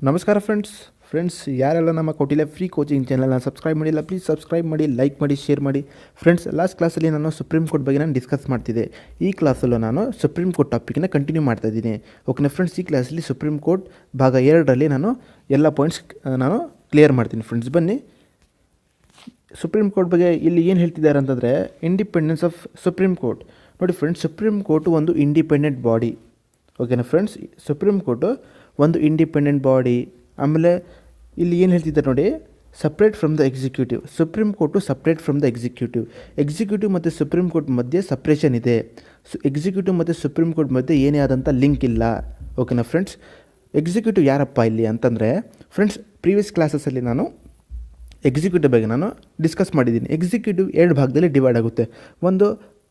ನಮಸ್ಕಾರ ಫ್ರೆಂಡ್ಸ್ ಯಾರೆಲ್ಲ ನಮ್ಮ ಕೊಟ್ಟಿಲ್ಲ ಫ್ರೀ ಕೋಚಿಂಗ್ ಚಾನಲ್ನ ಸಬ್ಸ್ಕ್ರೈಬ್ ಮಾಡಿಲ್ಲ ಪ್ಲೀಸ್ ಸಬ್ಸ್ಕ್ರೈಬ್ ಮಾಡಿ, ಲೈಕ್ ಮಾಡಿ, ಶೇರ್ ಮಾಡಿ. ಫ್ರೆಂಡ್ಸ್, ಲಾಸ್ಟ್ ಕ್ಲಾಸಲ್ಲಿ ನಾನು ಸುಪ್ರೀಂ ಕೋರ್ಟ್ ಬಗ್ಗೆ ನಾನು ಡಿಸ್ಕಸ್ ಮಾಡ್ತಿದ್ದೆ. ಈ ಕ್ಲಾಸಲ್ಲೂ ನಾನು ಸುಪ್ರೀಂ ಕೋರ್ಟ್ ಟಾಪಿಕ್ನ ಕಂಟಿನ್ಯೂ ಮಾಡ್ತಾ ಇದ್ದೀನಿ. ಓಕೆನಾ ಫ್ರೆಂಡ್ಸ್, ಈ ಕ್ಲಾಸಲ್ಲಿ ಸುಪ್ರೀಂ ಕೋರ್ಟ್ ಭಾಗ 2ರಲ್ಲಿ ನಾನು ಎಲ್ಲ ಪಾಯಿಂಟ್ಸ್ ನಾನು ಕ್ಲಿಯರ್ ಮಾಡ್ತೀನಿ. ಫ್ರೆಂಡ್ಸ್, ಬನ್ನಿ. ಸುಪ್ರೀಂ ಕೋರ್ಟ್ ಬಗ್ಗೆ ಇಲ್ಲಿ ಏನು ಹೇಳ್ತಿದ್ದಾರೆ ಅಂತಂದರೆ, ಇಂಡಿಪೆಂಡೆನ್ಸ್ ಆಫ್ ಸುಪ್ರೀಂ ಕೋರ್ಟ್. ನೋಡಿ ಫ್ರೆಂಡ್ಸ್, ಸುಪ್ರೀಂ ಕೋರ್ಟ್ ಒಂದು ಇಂಡಿಪೆಂಡೆಂಟ್ ಬಾಡಿ. ಓಕೆನಾ ಫ್ರೆಂಡ್ಸ್, ಸುಪ್ರೀಂ ಕೋರ್ಟು ಒಂದು ಇಂಡಿಪೆಂಡೆಂಟ್ ಬಾಡಿ. ಆಮೇಲೆ ಇಲ್ಲಿ ಏನು ಹೇಳ್ತಿದ್ದಾರೆ ನೋಡಿ, separate from the executive. Supreme court separate from the executive ಮತ್ತು ಸುಪ್ರೀಂ ಕೋರ್ಟ್ ಮಧ್ಯೆ ಸಪ್ರೇಷನ್ ಇದೆ. ಎಕ್ಸಿಕ್ಯೂಟಿವ್ ಮತ್ತು ಸುಪ್ರೀಂ ಕೋರ್ಟ್ ಮಧ್ಯೆ ಏನೇ ಆದಂಥ ಲಿಂಕ್ ಇಲ್ಲ. ಓಕೆನಾ ಫ್ರೆಂಡ್ಸ್, ಎಕ್ಸಿಕ್ಯೂಟಿವ್ ಯಾರಪ್ಪ ಇಲ್ಲಿ ಅಂತಂದರೆ, ಫ್ರೆಂಡ್ಸ್ ಪ್ರೀವಿಯಸ್ ಕ್ಲಾಸಸ್ಸಲ್ಲಿ ನಾನು ಎಕ್ಸಿಕ್ಯೂಟಿವ್ ಬಗ್ಗೆ ನಾನು ಡಿಸ್ಕಸ್ ಮಾಡಿದ್ದೀನಿ. ಎಕ್ಸಿಕ್ಯೂಟಿವ್ 2 ಭಾಗದಲ್ಲಿ ಡಿವೈಡ್ ಆಗುತ್ತೆ. ಒಂದು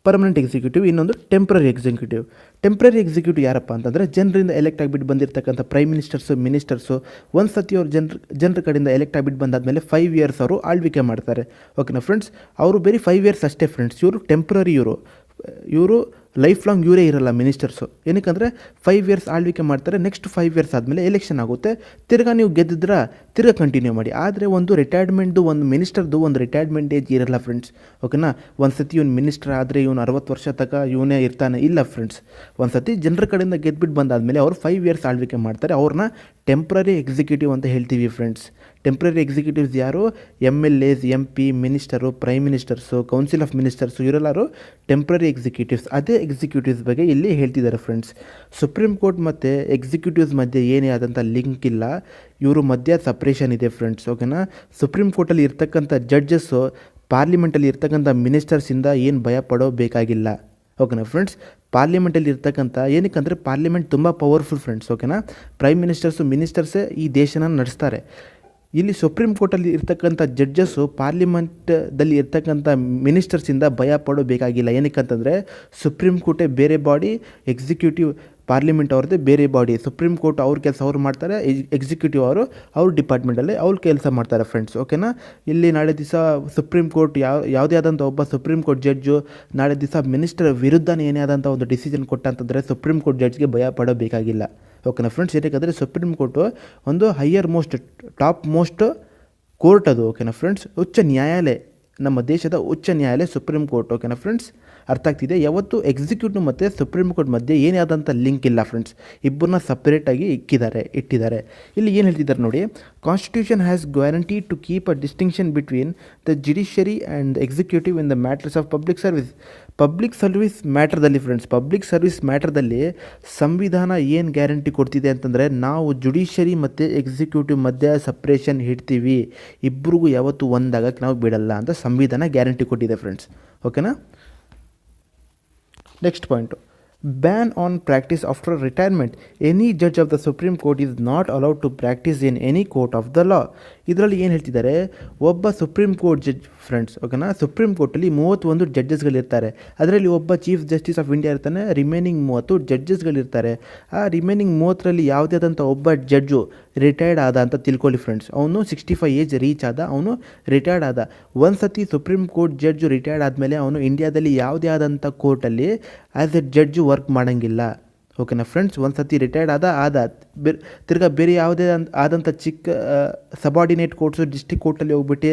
ಪರ್ಮನೆಂಟ್ ಎಕ್ಸಿಕ್ಯೂಟಿವ್, ಇನ್ನೊಂದು ಟೆಂಪ್ರರಿ ಎಕ್ಸಿಕ್ಯೂಟಿವ್. ಟೆಂಪ್ರರಿ ಎಕ್ಸಿಕ್ಯೂಟಿವ್ ಯಾರಪ್ಪ ಅಂತಂದರೆ, ಜನರಿಂದ ಎಲೆಕ್ಟ್ ಆಗಿಬಿಟ್ಟು ಬಂದಿರತಕ್ಕಂಥ ಪ್ರೈಮ್ ಮಿನಿಸ್ಟರ್ಸು ಒಂದು ಸತಿ ಅವ್ರು ಜನರ ಕಡೆಯಿಂದ ಎಲೆಕ್ಟ್ ಆಗಿಬಿಟ್ಟು ಬಂದಾದಮೇಲೆ 5 ಇಯರ್ಸ್ ಅವರು ಆಳ್ವಿಕೆ ಮಾಡ್ತಾರೆ. ಓಕೆನಾ ಫ್ರೆಂಡ್ಸ್, ಅವರು ಬೇರೆ 5 ಇಯರ್ಸ್ ಅಷ್ಟೇ ಫ್ರೆಂಡ್ಸ್. ಇವರು ಟೆಂಪ್ರರಿ, ಇವರು ಲೈಫ್ ಲಾಂಗ್ ಇವರೇ ಇರಲ್ಲ ಮಿನಿಸ್ಟರ್ಸು. ಏನಕ್ಕಂದರೆ 5 ಇಯರ್ಸ್ ಆಳ್ವಿಕೆ ಮಾಡ್ತಾರೆ. ನೆಕ್ಸ್ಟ್ 5 ಇಯರ್ಸ್ ಆದಮೇಲೆ ಎಲೆಕ್ಷನ್ ಆಗುತ್ತೆ. ತಿರ್ಗಾ ನೀವು ಗೆದ್ದಿದ್ರೆ ತಿರ್ಗಾ ಕಂಟಿನ್ಯೂ ಮಾಡಿ. ಆದರೆ ಒಂದು ರಿಟೈರ್ಮೆಂಟ್ದು, ಒಂದು ಮಿನಿಸ್ಟರ್ದು ಒಂದು ರಿಟೈರ್ಮೆಂಟ್ ಏಜ್ ಇರಲ್ಲ ಫ್ರೆಂಡ್ಸ್. ಓಕೆನಾ, ಒಂದು ಸತಿ ಇವ್ನು ಮಿನಿಸ್ಟರ್ ಆದರೆ ಇವನು 60 ವರ್ಷ ತನಕ ಇವನೇ ಇರ್ತಾನೆ, ಇಲ್ಲ ಫ್ರೆಂಡ್ಸ್. ಒಂದು ಸತಿ ಜನರ ಕಡೆಯಿಂದ ಗೆದ್ಬಿಟ್ಟು ಬಂದಾದಮೇಲೆ ಅವರು 5 ಇಯರ್ಸ್ ಆಳ್ವಿಕೆ ಮಾಡ್ತಾರೆ. ಅವ್ರನ್ನ ಟೆಂಪ್ರರಿ ಎಕ್ಸಿಕ್ಯೂಟಿವ್ ಅಂತ ಹೇಳ್ತೀವಿ ಫ್ರೆಂಡ್ಸ್. ಟೆಂಪ್ರರಿ ಎಕ್ಸಿಕ್ಯೂಟಿವ್ಸ್ ಯಾರು? MLAs, MP, minister, prime ministers, council of ministers, ಇವರೆಲ್ಲರೂ ಟೆಂಪ್ರರಿ ಎಕ್ಸಿಕ್ಯೂಟಿವ್ಸ್. ಅದೇ ಎಕ್ಸಿಕ್ಯೂಟಿವ್ಸ್ ಬಗ್ಗೆ ಇಲ್ಲಿ ಹೇಳ್ತಿದ್ದಾರೆ ಫ್ರೆಂಡ್ಸ್. ಸುಪ್ರೀಂ ಕೋರ್ಟ್ ಮತ್ತು ಎಕ್ಸಿಕ್ಯೂಟಿವ್ಸ್ ಮಧ್ಯೆ ಏನೇ ಆದಂಥ ಲಿಂಕ್ ಇಲ್ಲ, ಇವರು ಮಧ್ಯ ಸಪ್ರೇಷನ್ ಇದೆ ಫ್ರೆಂಡ್ಸ್. ಓಕೆನಾ, ಸುಪ್ರೀಂ ಕೋರ್ಟಲ್ಲಿ ಇರ್ತಕ್ಕಂಥ ಜಡ್ಜಸ್ಸು ಪಾರ್ಲಿಮೆಂಟಲ್ಲಿ ಇರ್ತಕ್ಕಂಥ ಮಿನಿಸ್ಟರ್ಸಿಂದ ಏನು ಭಯ ಪಡೋ ಬೇಕಾಗಿಲ್ಲ. ಓಕೆನಾ ಫ್ರೆಂಡ್ಸ್, ಪಾರ್ಲಿಮೆಂಟಲ್ಲಿ ಇರ್ತಕ್ಕಂಥ, ಏನಕ್ಕಂದರೆ ಪಾರ್ಲಿಮೆಂಟ್ ತುಂಬ ಪವರ್ಫುಲ್ ಫ್ರೆಂಡ್ಸ್. ಓಕೆನಾ, ಪ್ರೈಮ್ ಮಿನಿಸ್ಟರ್ಸೇ ಈ ದೇಶನ ನಡೆಸ್ತಾರೆ. ಇಲ್ಲಿ ಸುಪ್ರೀಂ ಕೋರ್ಟಲ್ಲಿ ಇರ್ತಕ್ಕಂಥ ಜಡ್ಜಸ್ಸು ಪಾರ್ಲಿಮೆಂಟಲ್ಲಿ ಇರ್ತಕ್ಕಂಥ ಮಿನಿಸ್ಟರ್ಸಿಂದ ಭಯ ಪಡೋ ಬೇಕಾಗಿಲ್ಲ. ಏನಕ್ಕಂತಂದರೆ ಸುಪ್ರೀಂ ಕೋರ್ಟೇ ಬೇರೆ ಬಾಡಿ, ಎಕ್ಸಿಕ್ಯೂಟಿವ್ ಪಾರ್ಲಿಮೆಂಟ್ ಅವ್ರದ್ದೇ ಬೇರೆ ಬಾಡಿ. ಸುಪ್ರೀಂ ಕೋರ್ಟ್ ಅವ್ರ ಕೆಲಸ ಅವ್ರು ಮಾಡ್ತಾರೆ, ಎಕ್ಸಿಕ್ಯೂಟಿವ್ ಅವ್ರ ಡಿಪಾರ್ಟ್ಮೆಂಟಲ್ಲಿ ಅವ್ರು ಕೆಲಸ ಮಾಡ್ತಾರೆ ಫ್ರೆಂಡ್ಸ್. ಓಕೆನಾ, ಇಲ್ಲಿ ನಾಳೆ ದಿವಸ ಸುಪ್ರೀಂ ಕೋರ್ಟ್ ಯಾವುದೇ ಆದಂಥ ಒಬ್ಬ ಸುಪ್ರೀಂ ಕೋರ್ಟ್ ಜಡ್ಜು ನಾಳೆ ದಿವಸ ಮಿನಿಸ್ಟರ್ ವಿರುದ್ಧನೇ ಏನೇ ಆದಂಥ ಒಂದು ಡಿಸಿಷನ್ ಕೊಟ್ಟಂತಂದರೆ ಸುಪ್ರೀಂ ಕೋರ್ಟ್ ಜಡ್ಜ್ಗೆ ಭಯ ಪಡೋಬೇಕಾಗಿಲ್ಲ. ಓಕೆನಾ ಫ್ರೆಂಡ್ಸ್, ಏನಕ್ಕಂದರೆ ಸುಪ್ರೀಂ ಕೋರ್ಟು ಒಂದು ಟಾಪ್ ಮೋಸ್ಟ್ ಕೋರ್ಟ್ ಅದು. ಓಕೆನಾ ಫ್ರೆಂಡ್ಸ್, ಉಚ್ಚ ನ್ಯಾಯಾಲಯ, ನಮ್ಮ ದೇಶದ ಉಚ್ಚ ನ್ಯಾಯಾಲಯ ಸುಪ್ರೀಂ ಕೋರ್ಟ್. ಓಕೆನಾ ಫ್ರೆಂಡ್ಸ್, ಅರ್ಥ ಆಗ್ತಿದೆ. ಯಾವತ್ತು ಎಕ್ಸಿಕ್ಯೂಟಿವ್ ಮತ್ತು ಸುಪ್ರೀಂ ಕೋರ್ಟ್ ಮಧ್ಯೆ ಏನೇ ಆದಂಥ ಲಿಂಕ್ ಇಲ್ಲ ಫ್ರೆಂಡ್ಸ್. ಇಬ್ಬರನ್ನ ಸಪ್ರೇಟಾಗಿ ಇಟ್ಟಿದ್ದಾರೆ. ಇಲ್ಲಿ ಏನು ಹೇಳ್ತಿದ್ದಾರೆ ನೋಡಿ, constitution has guaranteed to keep a distinction between the judiciary and executive in the matters of public service ಮ್ಯಾಟ್ರದಲ್ಲಿ ಫ್ರೆಂಡ್ಸ್, ಪಬ್ಲಿಕ್ ಸರ್ವಿಸ್ ಮ್ಯಾಟ್ರದಲ್ಲಿ ಸಂವಿಧಾನ ಏನು ಗ್ಯಾರಂಟಿ ಕೊಡ್ತಿದೆ ಅಂತಂದರೆ, ನಾವು ಜುಡಿಷಿಯರಿ ಮತ್ತು ಎಕ್ಸಿಕ್ಯೂಟಿವ್ ಮಧ್ಯೆ ಸಪ್ರೇಷನ್ ಇಡ್ತೀವಿ, ಇಬ್ಬರಿಗೂ ಯಾವತ್ತೂ ಒಂದಾಗಕ್ಕೆ ನಾವು ಬಿಡಲ್ಲ ಅಂತ ಸಂವಿಧಾನ ಗ್ಯಾರಂಟಿ ಕೊಟ್ಟಿದೆ ಫ್ರೆಂಡ್ಸ್. ಓಕೆನಾ, next point, ban on practice after retirement. Any judge of the supreme court is not allowed to practice in any court of the law. ಇದರಲ್ಲಿ ಏನು ಹೇಳ್ತಿದ್ದಾರೆ, ಒಬ್ಬ ಸುಪ್ರೀಂ ಕೋರ್ಟ್ ಜಡ್ಜ್ ಫ್ರೆಂಡ್ಸ್. ಓಕೆನಾ, ಸುಪ್ರೀಂ ಕೋರ್ಟಲ್ಲಿ 31 ಜಡ್ಜಸ್ಗಳಿರ್ತಾರೆ. ಅದರಲ್ಲಿ ಒಬ್ಬ ಚೀಫ್ ಜಸ್ಟಿಸ್ ಆಫ್ ಇಂಡಿಯಾ ಇರ್ತಾನೆ, ರಿಮೈನಿಂಗ್ 30 ಜಡ್ಜಸ್ಗಳಿರ್ತಾರೆ. ಆ ರಿಮೈನಿಂಗ್ 30ರಲ್ಲಿ ಯಾವುದೇ ಆದಂಥ ಒಬ್ಬ ಜಡ್ಜು ರಿಟೈರ್ಡ್ ಆದ ಅಂತ ತಿಳ್ಕೊಳ್ಳಿ ಫ್ರೆಂಡ್ಸ್. ಅವನು 65 ಏಜ್ ರೀಚ್ ಆದ, ಅವನು ರಿಟೈರ್ಡ್ ಆದ. ಒಂದು ಸತಿ ಸುಪ್ರೀಂ ಕೋರ್ಟ್ ಜಡ್ಜು ರಿಟೈರ್ಡ್ ಆದಮೇಲೆ ಅವನು ಇಂಡಿಯಾದಲ್ಲಿ ಯಾವುದೇ ಆದಂಥ ಕೋರ್ಟಲ್ಲಿ ಆ್ಯಸ್ ಎ ಜಡ್ಜು ವರ್ಕ್ ಮಾಡೋಂಗಿಲ್ಲ. ಓಕೆನಾ ಫ್ರೆಂಡ್ಸ್, ಒಂದು ಸತಿ ರಿಟೈರ್ಡ್ ಆದ ತಿರ್ಗಾ ಬೇರೆ ಯಾವುದೇ ಆದಂಥ ಚಿಕ್ಕ ಸಬಾರ್ಡಿನೇಟ್ ಕೋರ್ಟ್ಸು, ಡಿಸ್ಟ್ರಿಕ್ಟ್ ಕೋರ್ಟಲ್ಲಿ ಹೋಗ್ಬಿಟ್ಟು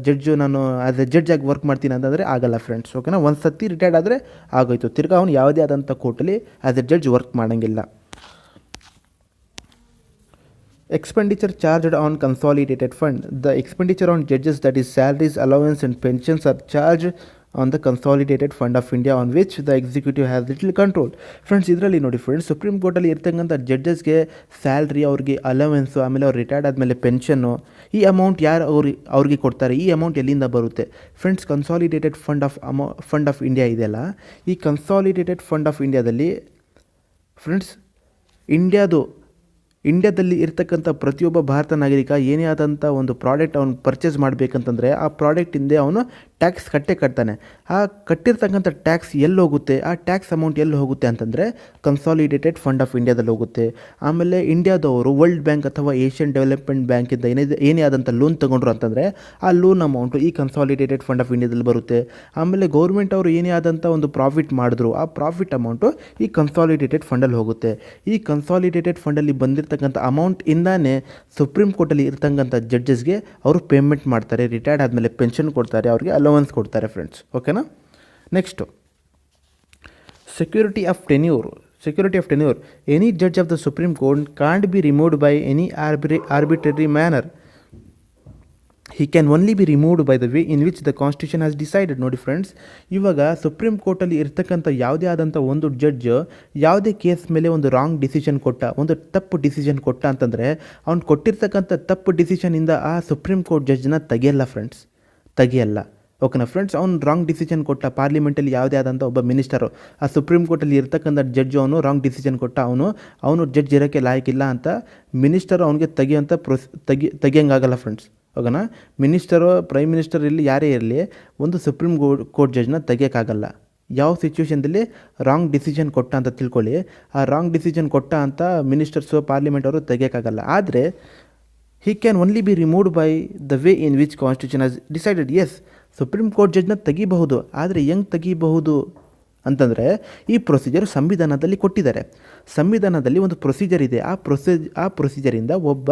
ಜಡ್ಜು ನಾನು ಆ್ಯಸ್ ಎ ಜಡ್ಜ್ ಆಗಿ ವರ್ಕ್ ಮಾಡ್ತೀನಿ ಅಂತಂದರೆ ಆಗಲ್ಲ ಫ್ರೆಂಡ್ಸ್. ಓಕೆನಾ, ಒಂದು ಸತಿ ರಿಟೈರ್ಡ್ ಆದರೆ ಆಗೋಯ್ತು. ತಿರ್ಗಾ ಅವನು ಯಾವುದೇ ಆದಂಥ ಕೋರ್ಟಲ್ಲಿ ಆ್ಯಸ್ ಎ ಜಡ್ಜ್ ವರ್ಕ್ ಮಾಡೋಂಗಿಲ್ಲ. Expenditure charged on consolidated fund. The expenditure on judges, that is salaries, allowance and pensions, are charged on the consolidated fund of India on which the executive has little control. Friends, ಇದರಲ್ಲಿ ನೋಡಿ friends, supreme ಕೋರ್ಟಲ್ಲಿ ಇರ್ತಕ್ಕಂಥ ಜಡ್ಜಸ್ಗೆ salary, ಅವ್ರಿಗೆ allowance, ಆಮೇಲೆ ಅವ್ರು retired ಆದಮೇಲೆ pension, ಈ amount ಯಾರು ಅವ್ರಿಗೆ ಕೊಡ್ತಾರೆ, ಈ ಅಮೌಂಟ್ ಎಲ್ಲಿಂದ ಬರುತ್ತೆ friends? Consolidated fund of India ಇದೆಯಲ್ಲ, ಈ ಕನ್ಸಾಲಿಡೇಟೆಡ್ ಫಂಡ್ ಆಫ್ ಇಂಡಿಯಾದಲ್ಲಿ ಫ್ರೆಂಡ್ಸ್, ಇಂಡಿಯಾದಲ್ಲಿ ಇರ್ತಕ್ಕಂಥ ಪ್ರತಿಯೊಬ್ಬ ಭಾರತ ನಾಗರಿಕ ಏನೇ ಆದಂಥ ಒಂದು ಪ್ರಾಡಕ್ಟ್ ಅವನು ಪರ್ಚೇಸ್ ಮಾಡಬೇಕಂತಂದರೆ, ಆ ಪ್ರಾಡಕ್ಟಿಂದ ಅವನು ಟ್ಯಾಕ್ಸ್ ಕಟ್ತಾನೆ. ಆ ಕಟ್ಟಿರ್ತಕ್ಕಂಥ ಟ್ಯಾಕ್ಸ್ ಎಲ್ಲಿ ಹೋಗುತ್ತೆ, ಆ ಟ್ಯಾಕ್ಸ್ ಅಮೌಂಟ್ ಎಲ್ಲಿ ಹೋಗುತ್ತೆ ಅಂತಂದರೆ ಕನ್ಸಾಲಿಡೇಟೆಡ್ ಫಂಡ್ ಆಫ್ ಇಂಡಿಯಾದಲ್ಲಿ ಹೋಗುತ್ತೆ. ಆಮೇಲೆ ಇಂಡಿಯಾದವರು ವರ್ಲ್ಡ್ ಬ್ಯಾಂಕ್ ಅಥವಾ ಏಷ್ಯನ್ ಡೆವಲಪ್ಮೆಂಟ್ ಬ್ಯಾಂಕಿಂದ ಏನೇ ಆದಂಥ ಲೋನ್ ತೊಗೊಂಡ್ರು ಅಂತಂದರೆ ಆ ಲೋನ್ ಅಮೌಂಟು ಈ ಕನ್ಸಾಲಿಡೇಟೆಡ್ ಫಂಡ್ ಆಫ್ ಇಂಡಿಯಾದಲ್ಲಿ ಬರುತ್ತೆ. ಆಮೇಲೆ ಗೌರ್ಮೆಂಟ್ ಅವರು ಏನೇ ಆದಂಥ ಒಂದು ಪ್ರಾಫಿಟ್ ಮಾಡಿದ್ರು ಆ ಪ್ರಾಫಿಟ್ ಅಮೌಂಟು ಈ ಕನ್ಸಾಲಿಡೇಟೆಡ್ ಫಂಡಲ್ಲಿ ಹೋಗುತ್ತೆ. ಈ ಕನ್ಸಾಲಿಡೇಟೆಡ್ ಫಂಡಲ್ಲಿ ಬಂದಿರತಕ್ಕಂಥ ಅಮೌಂಟ್ ಇಂದಾನೆ ಸುಪ್ರೀಂ ಕೋರ್ಟಲ್ಲಿ ಇರ್ತಕ್ಕಂಥ ಜಡ್ಜಸ್ಗೆ ಅವರು ಪೇಮೆಂಟ್ ಮಾಡ್ತಾರೆ, ರಿಟೈರ್ಡ್ ಆದಮೇಲೆ ಪೆನ್ಷನ್ ಕೊಡ್ತಾರೆ, ಅವ್ರಿಗೆ ಅಲೋವೆನ್ಸ್ ಕೊಡ್ತಾರೆ ಫ್ರೆಂಡ್ಸ್. ಓಕೆನಾ. Next security of tenure. Any judge of the supreme court can't be removed by any arbitrary manner. He can only B removed by the way in which the constitution has decided. ನೋಡಿ friends, ಇವಾಗ supreme ಕೋರ್ಟಲ್ಲಿ ಇರ್ತಕ್ಕಂಥ ಯಾವುದೇ ಆದಂಥ ಒಂದು judge ಯಾವುದೇ case ಮೇಲೆ ಒಂದು ರಾಂಗ್ ಡಿಸಿಷನ್ ಕೊಟ್ಟ, ಒಂದು ತಪ್ಪು ಡಿಸಿಷನ್ ಕೊಟ್ಟ ಅಂತಂದರೆ ಅವ್ನು ಕೊಟ್ಟಿರ್ತಕ್ಕಂಥ ತಪ್ಪು ಡಿಸಿಷನಿಂದ ಆ ಸುಪ್ರೀಂ ಕೋರ್ಟ್ ಜಡ್ಜ್ನ ತೆಗಿಯಲ್ಲ. ಓಕೆನಾ ಫ್ರೆಂಡ್ಸ್. ಅವ್ನು ರಾಂಗ್ ಡಿಸಿಷನ್ ಕೊಟ್ಟ, ಪಾರ್ಲಿಮೆಂಟಲ್ಲಿ ಯಾವುದೇ ಆದಂಥ ಒಬ್ಬ ಮಿನಿಸ್ಟರು ಆ ಸುಪ್ರೀಂ ಕೋರ್ಟಲ್ಲಿ ಇರ್ತಕ್ಕಂಥ ಜಡ್ಜು ಅವನು ರಾಂಗ್ ಡಿಸಿಷನ್ ಕೊಟ್ಟ, ಅವನು ಜಡ್ಜ್ ಇರೋಕ್ಕೆ ಲಾಯಕ್ಕಿಲ್ಲ ಅಂತ ಮಿನಿಸ್ಟರು ಅವನಿಗೆ ತೆಗಿಯೋಂಗಾಗಲ್ಲ ಫ್ರೆಂಡ್ಸ್. ಓಕೆನಾ. ಮಿನಿಸ್ಟರು, ಪ್ರೈಮ್ ಮಿನಿಸ್ಟರ್ ಇರಲಿ, ಯಾರೇ ಇರಲಿ, ಒಂದು ಸುಪ್ರೀಂ ಕೋರ್ಟ್ ಜಡ್ಜ್ನ ತೆಗಿಯೋಕ್ಕಾಗಲ್ಲ. ಯಾವ ಸಿಚುವೇಷನ್ದಲ್ಲಿ ರಾಂಗ್ ಡಿಸಿಷನ್ ಕೊಟ್ಟ ಅಂತ ತಿಳ್ಕೊಳ್ಳಿ, ಆ ರಾಂಗ್ ಡಿಸಿಷನ್ ಕೊಟ್ಟ ಅಂತ ಮಿನಿಸ್ಟರ್ಸು, ಪಾರ್ಲಿಮೆಂಟ್ ಅವರು ತೆಗಿಯೋಕ್ಕಾಗಲ್ಲ. ಆದರೆ he can only be removed by the way in which constitution has decided. Yes, supreme court ಜಡ್ಜ್ನ ತೆಗಿಬಹುದು. ಆದರೆ ಹೆಂಗೆ ತೆಗಿಬಹುದು ಅಂತಂದರೆ ಈ ಪ್ರೊಸೀಜರ್ ಸಂವಿಧಾನದಲ್ಲಿ ಕೊಟ್ಟಿದ್ದಾರೆ. ಸಂವಿಧಾನದಲ್ಲಿ ಒಂದು ಪ್ರೊಸೀಜರ್ ಇದೆ. ಆ ಪ್ರೊಸೀಜರಿಂದ ಒಬ್ಬ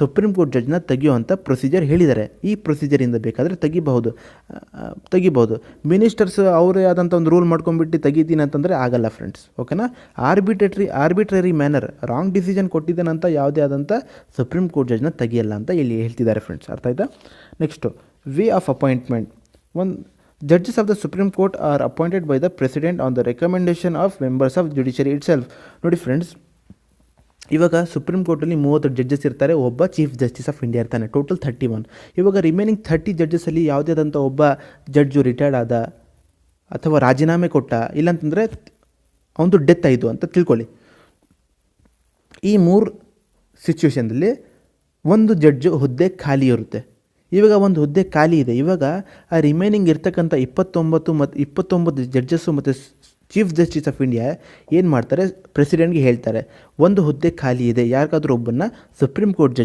ಸುಪ್ರೀಂ ಕೋರ್ಟ್ ಜಡ್ಜ್ನ ತೆಗಿಯುವಂಥ ಪ್ರೊಸೀಜರ್ ಹೇಳಿದ್ದಾರೆ. ಈ ಪ್ರೊಸೀಜರಿಂದ ಬೇಕಾದರೆ ತೆಗಿಬಹುದು. ಮಿನಿಸ್ಟರ್ಸ್ ಅವರೇ ಆದಂಥ ಒಂದು ರೂಲ್ ಮಾಡ್ಕೊಂಡ್ಬಿಟ್ಟು ತೆಗಿತೀನಿ ಅಂತಂದರೆ ಆಗಲ್ಲ ಫ್ರೆಂಡ್ಸ್. ಓಕೆನಾ. ಆರ್ಬಿಟ್ರರಿ ಮ್ಯಾನರ್, ರಾಂಗ್ ಡಿಸಿಷನ್ ಕೊಟ್ಟಿದ್ದಾನಂತ ಯಾವುದೇ ಆದಂಥ ಸುಪ್ರೀಂ ಕೋರ್ಟ್ ಜಡ್ಜ್ನ ತೆಗಿಯಲ್ಲ ಅಂತ ಇಲ್ಲಿ ಹೇಳ್ತಿದ್ದಾರೆ ಫ್ರೆಂಡ್ಸ್. ಅರ್ಥ ಆಯ್ತಾ. Next way of appointment. Judges of the Supreme Court are appointed by the President on the recommendation of members of judiciary itself. ನೋಡಿ ಫ್ರೆಂಡ್ಸ್, ಇವಾಗ ಸುಪ್ರೀಂ ಕೋರ್ಟಲ್ಲಿ 30 ಜಡ್ಜಸ್ ಇರ್ತಾರೆ, ಒಬ್ಬ ಚೀಫ್ ಜಸ್ಟಿಸ್ ಆಫ್ ಇಂಡಿಯಾ ಇರ್ತಾನೆ, ಟೋಟಲ್ 31. ಇವಾಗ remaining 30 ಜಡ್ಜಸಲ್ಲಿ ಯಾವುದೇ ಆದಂಥ ಒಬ್ಬ ಜಡ್ಜು ರಿಟೈರ್ಡ್ ಆದ ಅಥವಾ ರಾಜೀನಾಮೆ ಕೊಟ್ಟ, ಇಲ್ಲಾಂತಂದರೆ ಅವನದು ಡೆತ್ ಆಯಿತು ಅಂತ ತಿಳ್ಕೊಳ್ಳಿ. ಈ 3 ಸಿಚುವೇಷನ್ದಲ್ಲಿ ಒಂದು ಜಡ್ಜು ಹುದ್ದೆ ಖಾಲಿ ಇರುತ್ತೆ. ಇವಾಗ ಒಂದು ಹುದ್ದೆ ಖಾಲಿ ಇದೆ. ಇವಾಗ ಆ ರಿಮೈನಿಂಗ್ ಇರ್ತಕ್ಕಂಥ 29 ಜಡ್ಜಸ್ಸು ಮತ್ತು ಚೀಫ್ ಜಸ್ಟಿಸ್ ಆಫ್ ಇಂಡಿಯಾ ಏನು ಮಾಡ್ತಾರೆ, ಪ್ರೆಸಿಡೆಂಟ್ಗೆ ಹೇಳ್ತಾರೆ, ಒಂದು ಹುದ್ದೆ ಖಾಲಿ ಇದೆ, ಯಾರಿಗಾದ್ರೂ ಒಬ್ಬನ್ನ ಸುಪ್ರೀಂ ಕೋರ್ಟ್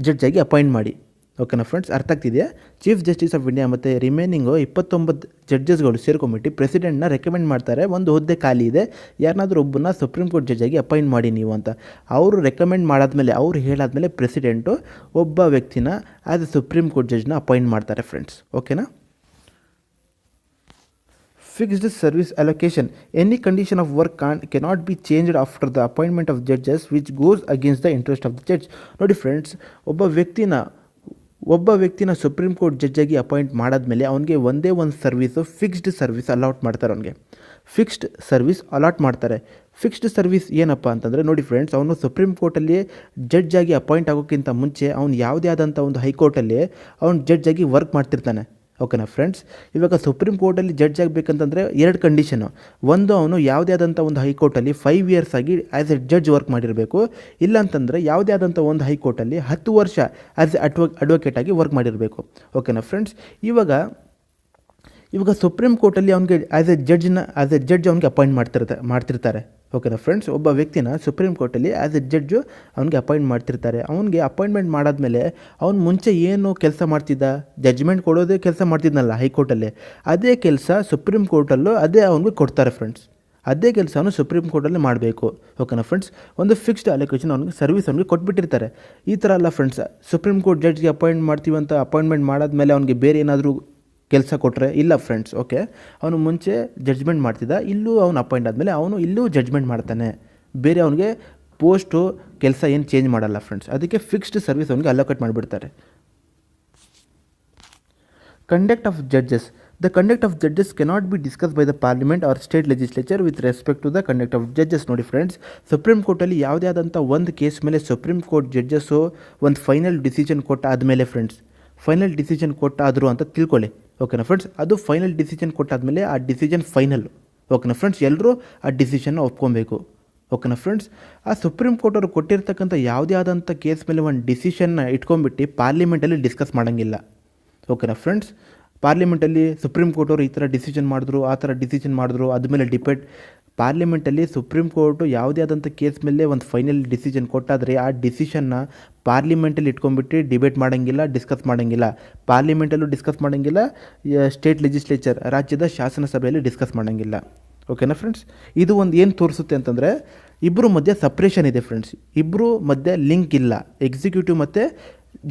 ಜಡ್ಜಾಗಿ ಅಪಾಯಿಂಟ್ ಮಾಡಿ. ಓಕೆನಾ ಫ್ರೆಂಡ್ಸ್, ಅರ್ಥ ಆಗ್ತಿದೆಯಾ. ಚೀಫ್ ಜಸ್ಟಿಸ್ ಆಫ್ ಇಂಡಿಯಾ ಮತ್ತು ರಿಮೈನಿಂಗು 29 ಜಡ್ಜಸ್ಗಳು ಸೇರ್ಕೊಂಬಿಟ್ಟು ಪ್ರೆಸಿಡೆಂಟ್ನ ರೆಕಮೆಂಡ್ ಮಾಡ್ತಾರೆ, ಒಂದು ಹುದ್ದೆ ಖಾಲಿ ಇದೆ, ಯಾರನ್ನಾದ್ರೂ ಒಬ್ಬನ್ನ ಸುಪ್ರೀಂ ಕೋರ್ಟ್ ಜಡ್ಜಾಗಿ ಅಪಾಯಿಂಟ್ ಮಾಡಿ ನೀವು ಅಂತ. ಅವರು ರೆಕಮೆಂಡ್ ಮಾಡಾದ್ಮೇಲೆ, ಅವ್ರು ಹೇಳಾದ್ಮೇಲೆ ಪ್ರೆಸಿಡೆಂಟು ಒಬ್ಬ ವ್ಯಕ್ತಿನ ಆ್ಯಸ್ ಎ ಸುಪ್ರೀಂ ಕೋರ್ಟ್ ಜಡ್ಜ್ನ ಅಪಾಯಿಂಟ್ ಮಾಡ್ತಾರೆ ಫ್ರೆಂಡ್ಸ್. ಓಕೆನಾ. Fixed service allocation. Any condition of work cannot be changed after the appointment of judges which goes against the interest of the judge. ನೋಡಿ friends, ಒಬ್ಬ ವ್ಯಕ್ತಿನ supreme court ಜಡ್ಜಾಗಿ appoint ಮಾಡಾದ್ಮೇಲೆ ಅವನಿಗೆ ಒಂದೇ ಒಂದು ಸರ್ವೀಸು, ಫಿಕ್ಸ್ಡ್ ಸರ್ವಿಸ್ ಅಲಾಟ್ ಮಾಡ್ತಾರೆ. ಅವನಿಗೆ fixed service allot ಮಾಡ್ತಾರೆ. ಫಿಕ್ಸ್ಡ್ ಸರ್ವಿಸ್ ಏನಪ್ಪ ಅಂತಂದರೆ, ನೋಡಿ ಫ್ರೆಂಡ್ಸ್, ಅವನು ಸುಪ್ರೀಂ ಕೋರ್ಟಲ್ಲಿ ಜಡ್ಜಾಗಿ ಅಪಾಯಿಂಟ್ ಆಗೋಕ್ಕಿಂತ ಮುಂಚೆ ಅವನು ಯಾವುದೇ ಆದಂಥ ಒಂದು ಹೈಕೋರ್ಟಲ್ಲಿ ಅವನು ಜಡ್ಜಾಗಿ ವರ್ಕ್ ಮಾಡ್ತಿರ್ತಾನೆ. ಓಕೆನಾ ಫ್ರೆಂಡ್ಸ್. ಇವಾಗ ಸುಪ್ರೀಂ ಕೋರ್ಟಲ್ಲಿ ಜಡ್ಜ್ ಆಗಬೇಕಂತಂದರೆ 2 ಕಂಡೀಷನು. ಒಂದು, ಅವನು ಯಾವುದೇ ಆದಂಥ ಒಂದು ಹೈಕೋರ್ಟಲ್ಲಿ 5 ಇಯರ್ಸ್ ಆಗಿ ಆ್ಯಸ್ ಎ ಜಡ್ಜ್ ವರ್ಕ್ ಮಾಡಿರಬೇಕು. ಇಲ್ಲಾಂತಂದರೆ ಯಾವುದೇ ಆದಂಥ ಒಂದು ಹೈಕೋರ್ಟಲ್ಲಿ 10 ವರ್ಷ ಆ್ಯಸ್ ಎ ಅಡ್ವೊಕೇಟ್ ಆಗಿ ವರ್ಕ್ ಮಾಡಿರಬೇಕು. ಓಕೆನಾ ಫ್ರೆಂಡ್ಸ್. ಇವಾಗ ಸುಪ್ರೀಂ ಕೋರ್ಟಲ್ಲಿ ಅವನಿಗೆ ಆ್ಯಸ್ ಎ ಜಡ್ಜ್ ಅವನಿಗೆ ಅಪಾಯಿಂಟ್ ಮಾಡ್ತಿರ್ತಾರೆ. ಓಕೆನಾ ಫ್ರೆಂಡ್ಸ್. ಒಬ್ಬ ವ್ಯಕ್ತಿನ ಸುಪ್ರೀಂ ಕೋರ್ಟಲ್ಲಿ ಆ್ಯಸ್ ಎ ಜಡ್ಜು ಅವನಿಗೆ ಅಪಾಯಿಂಟ್ ಮಾಡ್ತಿರ್ತಾರೆ. ಅವನಿಗೆ ಅಪಾಯಿಂಟ್ಮೆಂಟ್ ಮಾಡಾದ್ಮೇಲೆ ಅವ್ನು ಮುಂಚೆ ಏನು ಕೆಲಸ ಮಾಡ್ತಿದ್ದ, ಜಡ್ಜ್ಮೆಂಟ್ ಕೊಡೋದೇ ಕೆಲಸ ಮಾಡ್ತಿದ್ನಲ್ಲ ಹೈಕೋರ್ಟಲ್ಲಿ, ಅದೇ ಕೆಲಸ ಸುಪ್ರೀಂ ಕೋರ್ಟಲ್ಲೂ ಅದೇ ಅವನಿಗೆ ಕೊಡ್ತಾರೆ ಫ್ರೆಂಡ್ಸ್. ಅದೇ ಕೆಲಸವನ್ನು ಸುಪ್ರೀಂ ಕೋರ್ಟಲ್ಲಿ ಮಾಡಬೇಕು. ಓಕೆನಾ ಫ್ರೆಂಡ್ಸ್. ಒಂದು ಫಿಕ್ಸ್ಡ್ ಅಲೋಕೇಶನ್ ಅವನಿಗೆ ಸರ್ವಿಸ್ ಅವನಿಗೆ ಕೊಟ್ಬಿಟ್ಟಿರ್ತಾರೆ. ಈ ಥರ ಅಲ್ಲ ಫ್ರೆಂಡ್ಸ್, ಸುಪ್ರೀಂ ಕೋರ್ಟ್ ಜಡ್ಜ್ಗೆ ಅಪಾಯಿಂಟ್ ಮಾಡ್ತೀವಿ ಅಂತ ಅಪಾಯಿಂಟ್ಮೆಂಟ್ ಮಾಡಾದ್ಮೇಲೆ ಅವನಿಗೆ ಬೇರೆ ಏನಾದರೂ ಕೆಲಸ ಕೊಟ್ಟರೆ ಇಲ್ಲ ಫ್ರೆಂಡ್ಸ್. ಓಕೆ, ಅವನು ಮುಂಚೆ ಜಡ್ಜ್ಮೆಂಟ್ ಮಾಡ್ತಿದ್ದ, ಇಲ್ಲೂ ಅವನು ಅಪಾಯಿಂಟ್ ಆದಮೇಲೆ ಅವನು ಇಲ್ಲೂ ಜಡ್ಜ್ಮೆಂಟ್ ಮಾಡ್ತಾನೆ. ಬೇರೆ ಅವನಿಗೆ ಪೋಸ್ಟು ಕೆಲಸ ಏನು ಚೇಂಜ್ ಮಾಡಲ್ಲ ಫ್ರೆಂಡ್ಸ್. ಅದಕ್ಕೆ ಫಿಕ್ಸ್ಡ್ ಸರ್ವಿಸ್ ಅವನಿಗೆ ಅಲೋಕೇಟ್ ಮಾಡಿಬಿಡ್ತಾರೆ. Conduct of judges. The conduct of judges cannot be discussed by the parliament or state legislature with respect to the conduct of judges. ನೋಡಿ ಫ್ರೆಂಡ್ಸ್, ಸುಪ್ರೀಂ ಕೋರ್ಟಲ್ಲಿ ಯಾವುದೇ ಆದಂಥ ಒಂದು ಕೇಸ್ ಮೇಲೆ ಸುಪ್ರೀಂ ಕೋರ್ಟ್ ಜಡ್ಜಸ್ಸು ಒಂದು final decision ಕೊಟ್ಟಾದಮೇಲೆ friends, final decision ಕೊಟ್ಟಾದರು ಅಂತ ತಿಳ್ಕೊಳ್ಳಿ. ಓಕೆನಾ ಫ್ರೆಂಡ್ಸ್. ಅದು ಫೈನಲ್ ಡಿಸಿಷನ್ ಕೊಟ್ಟಾದಮೇಲೆ ಆ ಡಿಸಿಷನ್ ಫೈನಲ್. ಓಕೆನಾ ಫ್ರೆಂಡ್ಸ್. ಎಲ್ಲರೂ ಆ ಡಿಸಿಷನ್ನ ಒಪ್ಕೊಬೇಕು. ಓಕೆನಾ ಫ್ರೆಂಡ್ಸ್. ಆ ಸುಪ್ರೀಂ ಕೋರ್ಟ್ ಅವರು ಕೊಟ್ಟಿರ್ತಕ್ಕಂಥ ಯಾವುದೇ ಆದಂಥ ಕೇಸ್ ಮೇಲೆ ಒಂದು ಡಿಸಿಷನ್ನ ಇಟ್ಕೊಂಡ್ಬಿಟ್ಟು ಪಾರ್ಲಿಮೆಂಟಲ್ಲಿ ಡಿಸ್ಕಸ್ ಮಾಡೋಂಗಿಲ್ಲ. ಓಕೆನಾ ಫ್ರೆಂಡ್ಸ್. ಪಾರ್ಲಿಮೆಂಟಲ್ಲಿ ಸುಪ್ರೀಂ ಕೋರ್ಟ್ ಅವರು ಈ ಥರ ಡಿಸಿಷನ್ ಮಾಡಿದ್ರು, ಆ ಥರ ಡಿಸಿಷನ್ ಮಾಡಿದ್ರು, ಅದ್ಮೇಲೆ ಡಿಬೇಟ್. ಪಾರ್ಲಿಮೆಂಟಲ್ಲಿ ಸುಪ್ರೀಂ ಕೋರ್ಟು ಯಾವುದೇ ಆದಂಥ ಕೇಸ್ ಮೇಲೆ ಒಂದು ಫೈನಲ್ ಡಿಸಿಷನ್ ಕೊಟ್ಟಾದರೆ ಆ ಡಿಸಿಷನ್ನ ಪಾರ್ಲಿಮೆಂಟಲ್ಲಿ ಇಟ್ಕೊಂಡ್ಬಿಟ್ಟು ಡಿಬೇಟ್ ಮಾಡೋಂಗಿಲ್ಲ, ಡಿಸ್ಕಸ್ ಮಾಡೋಂಗಿಲ್ಲ. ಪಾರ್ಲಿಮೆಂಟಲ್ಲೂ ಡಿಸ್ಕಸ್ ಮಾಡೋಂಗಿಲ್ಲ, ಸ್ಟೇಟ್ ಲೆಜಿಸ್ಲೇಚರ್ ರಾಜ್ಯದ ಶಾಸನ ಸಭೆಯಲ್ಲಿ ಡಿಸ್ಕಸ್ ಮಾಡೋಂಗಿಲ್ಲ. ಓಕೆನಾ ಫ್ರೆಂಡ್ಸ್? ಇದು ಒಂದು ಏನು ತೋರಿಸುತ್ತೆ ಅಂತಂದರೆ ಇಬ್ಬರು ಮಧ್ಯೆ ಸಪ್ರೇಷನ್ ಇದೆ ಫ್ರೆಂಡ್ಸ್. ಇಬ್ಬರು ಮಧ್ಯೆ ಲಿಂಕ್ ಇಲ್ಲ, ಎಕ್ಸಿಕ್ಯೂಟಿವ್ ಮತ್ತು